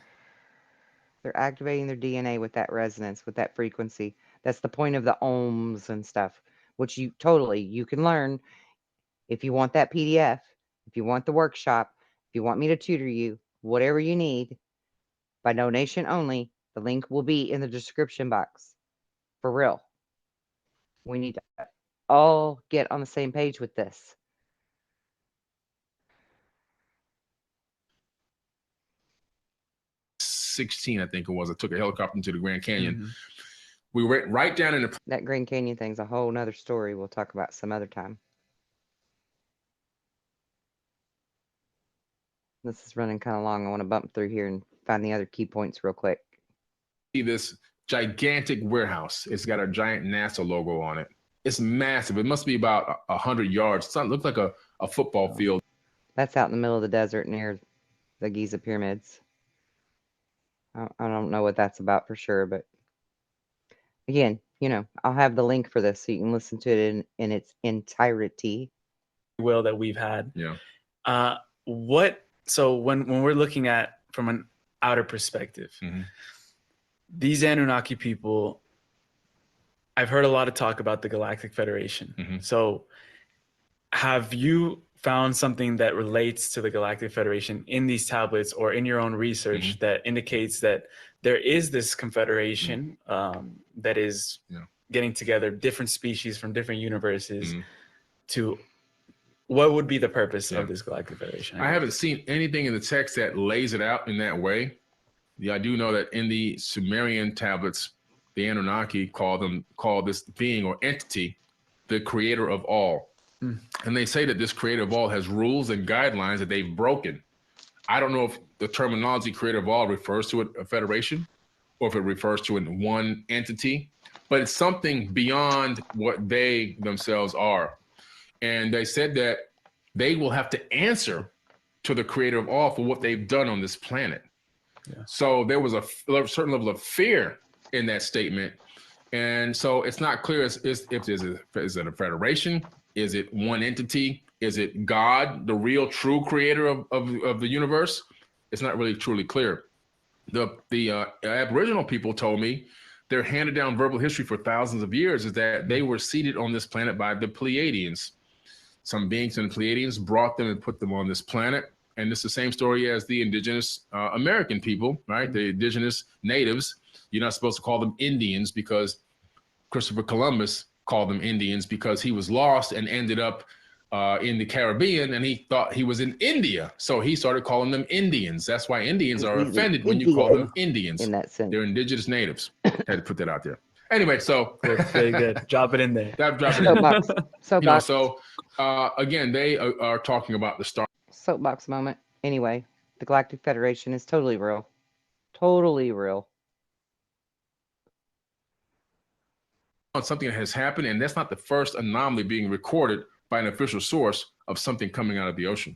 They're activating their DNA with that resonance, with that frequency. That's the point of the ohms and stuff, which you can learn if you want that PDF, if you want the workshop, if you want me to tutor you, whatever you need, by donation only. The link will be in the description box. For real. We need to all get on the same page with this. I think it was. I took a helicopter into the Grand Canyon. Mm-hmm. We went right down in the... That Grand Canyon thing's a whole nother story we'll talk about some other time. This is running kind of long. I want to bump through here and find the other key points real quick. See this gigantic warehouse. It's got a giant NASA logo on it. It's massive. It must be about 100 yards. It looks like a football field. That's out in the middle of the desert near the Giza pyramids. I don't know what that's about for sure, but again, I'll have the link for this so you can listen to it in its entirety. Will that we've had. Yeah. So when we're looking at from an outer perspective, mm-hmm. these Anunnaki people, I've heard a lot of talk about the Galactic Federation. Mm-hmm. So have you found something that relates to the Galactic Federation in these tablets or in your own research mm-hmm. that indicates that there is this confederation that is getting together different species from different universes to... What would be the purpose of this Galactic Federation? I haven't seen anything in the text that lays it out in that way. Yeah, I do know that in the Sumerian tablets, the Anunnaki call this being or entity the creator of all. And they say that this creator of all has rules and guidelines that they've broken. I don't know if the terminology creator of all refers to a federation or if it refers to one entity, but it's something beyond what they themselves are. And they said that they will have to answer to the creator of all for what they've done on this planet. Yeah. So there was a certain level of fear in that statement. And so it's not clear is it a federation? Is it one entity? Is it God, the real true creator of the universe? It's not really truly clear. The Aboriginal people told me their handed down verbal history for thousands of years is that they were seated on this planet by the Pleiadians. Some beings in the Pleiadians brought them and put them on this planet. And it's the same story as the indigenous American people, right? The indigenous natives. You're not supposed to call them Indians because Christopher Columbus called them Indians because he was lost and ended up in the Caribbean and he thought he was in India. So he started calling them Indians. That's why Indians are offended when you call them Indians. In that sense. They're indigenous natives. Had to put that out there. Anyway, so very good. Drop it in there. Soapbox. Again, they are talking about the star. Soapbox moment. Anyway, the Galactic Federation is totally real. Totally real. Something that has happened, and that's not the first anomaly being recorded by an official source of something coming out of the ocean.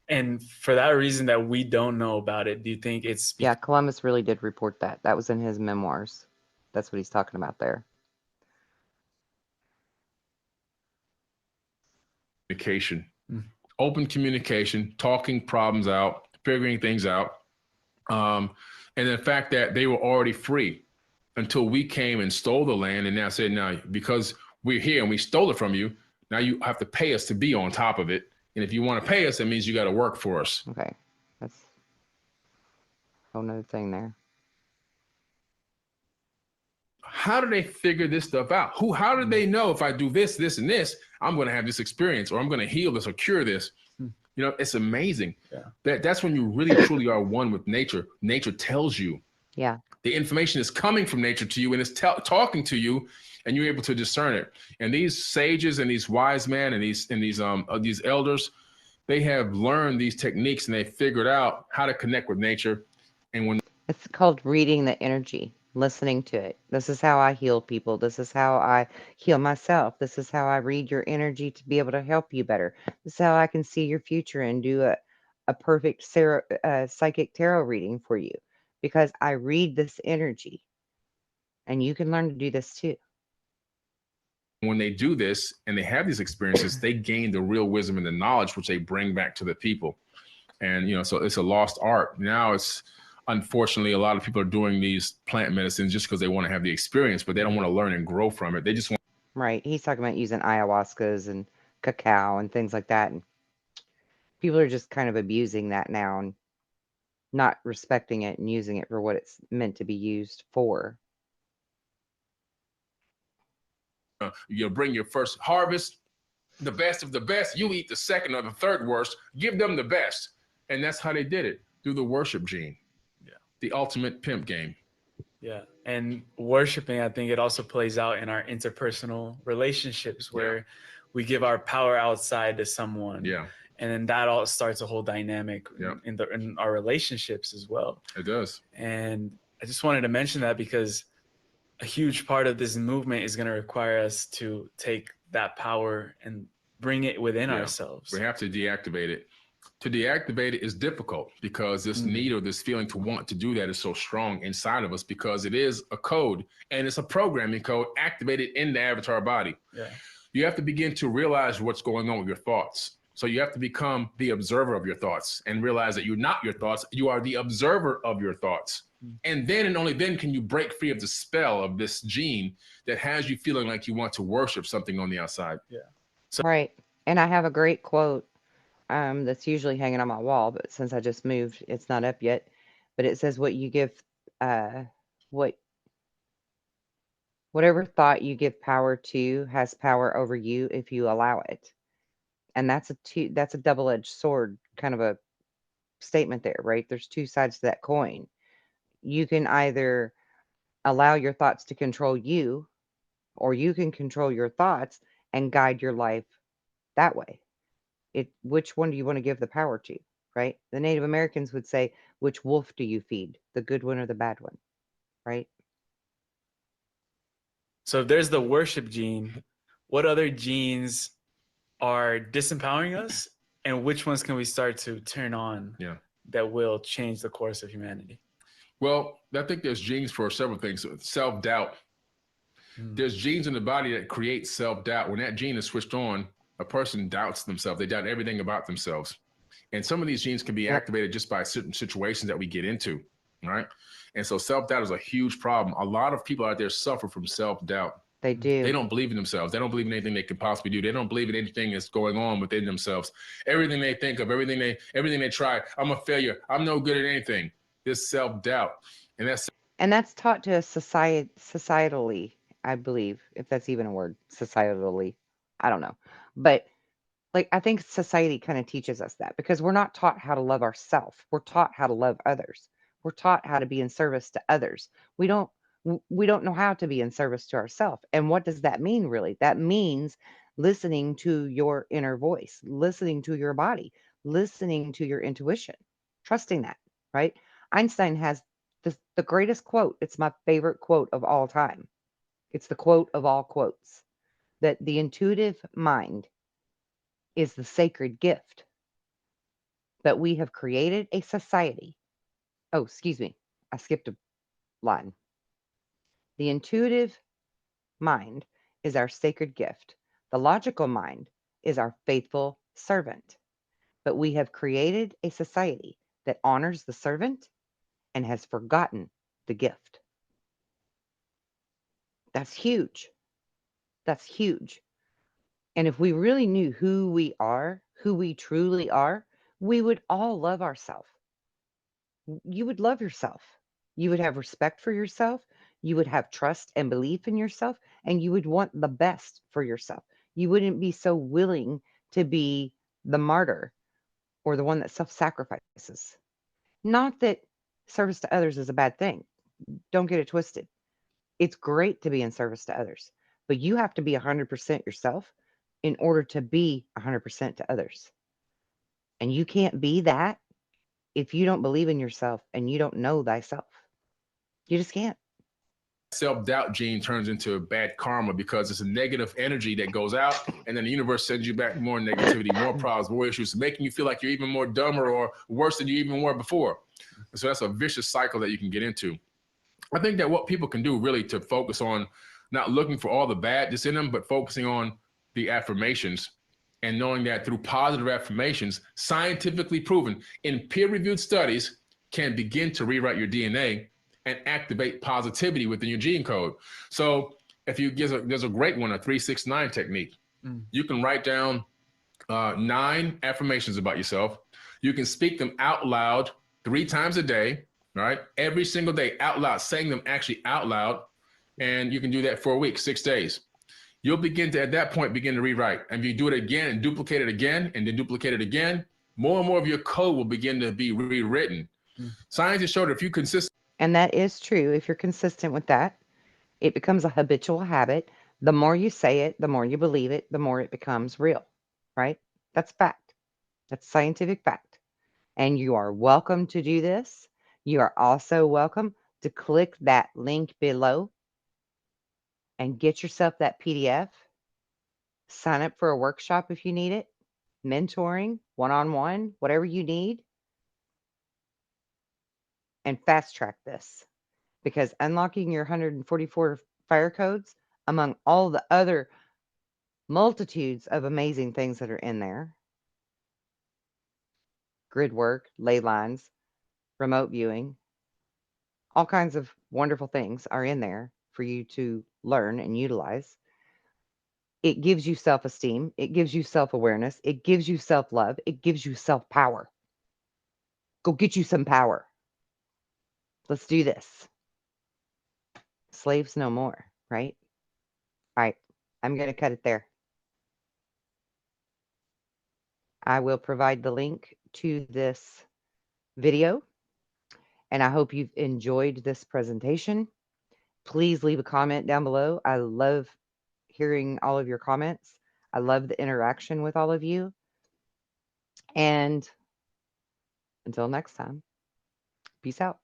And for that reason that we don't know about it, do you think it's... Yeah, Columbus really did report that. That was in his memoirs. That's what he's talking about there. Communication. Open communication, talking problems out, figuring things out. And the fact that they were already free until we came and stole the land and now said, now, because we're here and we stole it from you, now you have to pay us to be on top of it. And if you want to pay us, that means you got to work for us. Okay. That's a whole nother thing there. how do they figure this stuff out? How do they know if I do this, this, and this, I'm going to have this experience, or I'm going to heal this or cure this? You know, it's amazing. That's when you really truly are one with nature. Nature tells you. Yeah. The information is coming from nature to you, and it's talking to you, and you're able to discern it. And these sages and these wise men and these elders, they have learned these techniques, and they figured out how to connect with nature. And when it's called reading the energy, listening to it. This is how I heal people. This is how I heal myself. This is how I read your energy to be able to help you better. This is how I can see your future and do a perfect psychic tarot reading for you, because I read this energy, and you can learn to do this too. When they do this and they have these experiences, they gain the real wisdom and the knowledge, which they bring back to the people. And, you know, so it's a lost art. Now it's, unfortunately, a lot of people are doing these plant medicines just because they want to have the experience, but they don't want to learn and grow from it. They just want. Right. He's talking about using ayahuascas and cacao and things like that. And people are just kind of abusing that now and not respecting it and using it for what it's meant to be used for. You bring your first harvest, the best of the best. You eat the second or the third worst. Give them the best. And that's how they did it, through the worship gene. Yeah. The ultimate pimp game. Yeah. And worshiping, I think it also plays out in our interpersonal relationships where we give our power outside to someone. Yeah. And then that all starts a whole dynamic in our relationships as well. It does. And I just wanted to mention that because a huge part of this movement is going to require us to take that power and bring it within ourselves. We have to deactivate it. To deactivate it is difficult because this need or this feeling to want to do that is so strong inside of us, because it is a code, and it's a programming code activated in the avatar body. Yeah. You have to begin to realize what's going on with your thoughts. So you have to become the observer of your thoughts and realize that you're not your thoughts. You are the observer of your thoughts. And then and only then can you break free of the spell of this gene that has you feeling like you want to worship something on the outside. Yeah. So, right. And I have a great quote that's usually hanging on my wall, but since I just moved, it's not up yet. But it says, "What you give, whatever thought you give power to has power over you if you allow it." And that's a double-edged sword kind of a statement there, right? There's two sides to that coin. You can either allow your thoughts to control you, or you can control your thoughts and guide your life that way. Which one do you want to give the power to, right? The Native Americans would say, which wolf do you feed, the good one or the bad one, right? So if there's the worship gene, what other genes are disempowering us, and which ones can we start to turn on that will change the course of humanity? Well, I think there's genes for several things. Self-doubt. There's genes in the body that create self-doubt. When that gene is switched on, a person doubts themselves. They doubt everything about themselves. And some of these genes can be activated just by certain situations that we get into, right? And so self-doubt is a huge problem. A lot of people out there suffer from self-doubt. They do. They don't believe in themselves. They don't believe in anything they can possibly do. They don't believe in anything that's going on within themselves. Everything they think of, everything they try, I'm a failure. I'm no good at anything. This self-doubt. And that's taught to us societally, I believe, if that's even a word, societally. I don't know. But like, I think society kind of teaches us that, because we're not taught how to love ourselves. We're taught how to love others. We're taught how to be in service to others. We don't know how to be in service to ourselves. And what does that mean, really? That means listening to your inner voice, listening to your body, listening to your intuition, trusting that, right? Einstein has the greatest quote. It's my favorite quote of all time. It's the quote of all quotes, that the intuitive mind is the sacred gift. But we have created a society. Oh, excuse me. I skipped a line. The intuitive mind is our sacred gift. The logical mind is our faithful servant. But we have created a society that honors the servant and has forgotten the gift. That's huge. That's huge. And if we really knew who we are, who we truly are, we would all love ourselves. You would love yourself. You would have respect for yourself. You would have trust and belief in yourself, and you would want the best for yourself. You wouldn't be so willing to be the martyr or the one that self-sacrifices. Not that service to others is a bad thing. Don't get it twisted. It's great to be in service to others, but you have to be 100% yourself in order to be 100% to others. And you can't be that if you don't believe in yourself and you don't know thyself. You just can't. Self-doubt gene turns into bad karma because it's a negative energy that goes out, and then the universe sends you back more negativity, more problems, more issues, making you feel like you're even more dumber or worse than you even were before. And so that's a vicious cycle that you can get into. I think that what people can do really to focus on not looking for all the bad that's in them, but focusing on the affirmations and knowing that through positive affirmations, scientifically proven in peer-reviewed studies, can begin to rewrite your DNA and activate positivity within your gene code. So if you there's a great one, a 3-6-9 technique. You can write down 9 affirmations about yourself. You can speak them out loud 3 times a day, right? Every single day out loud, saying them actually out loud. And you can do that for a week, 6 days. You'll begin to, at that point, begin to rewrite. And if you do it again and duplicate it again and then duplicate it again, more and more of your code will begin to be rewritten. Scientists showed that if you consistently. And that is true. If you're consistent with that, it becomes a habitual habit. The more you say it, the more you believe it, the more it becomes real, right? That's fact. That's scientific fact. And you are welcome to do this. You are also welcome to click that link below and get yourself that PDF. Sign up for a workshop if you need it, mentoring, one-on-one, whatever you need, and fast track this. Because unlocking your 144 fire codes, among all the other multitudes of amazing things that are in there, grid work, ley lines, remote viewing, all kinds of wonderful things are in there for you to learn and utilize. It gives you self-esteem. It gives you self-awareness. It gives you self-love. It gives you self-power. Go get you some power. Let's do this. Slaves no more, right? All right. I'm going to cut it there. I will provide the link to this video, and I hope you've enjoyed this presentation. Please leave a comment down below. I love hearing all of your comments. I love the interaction with all of you. And until next time, peace out.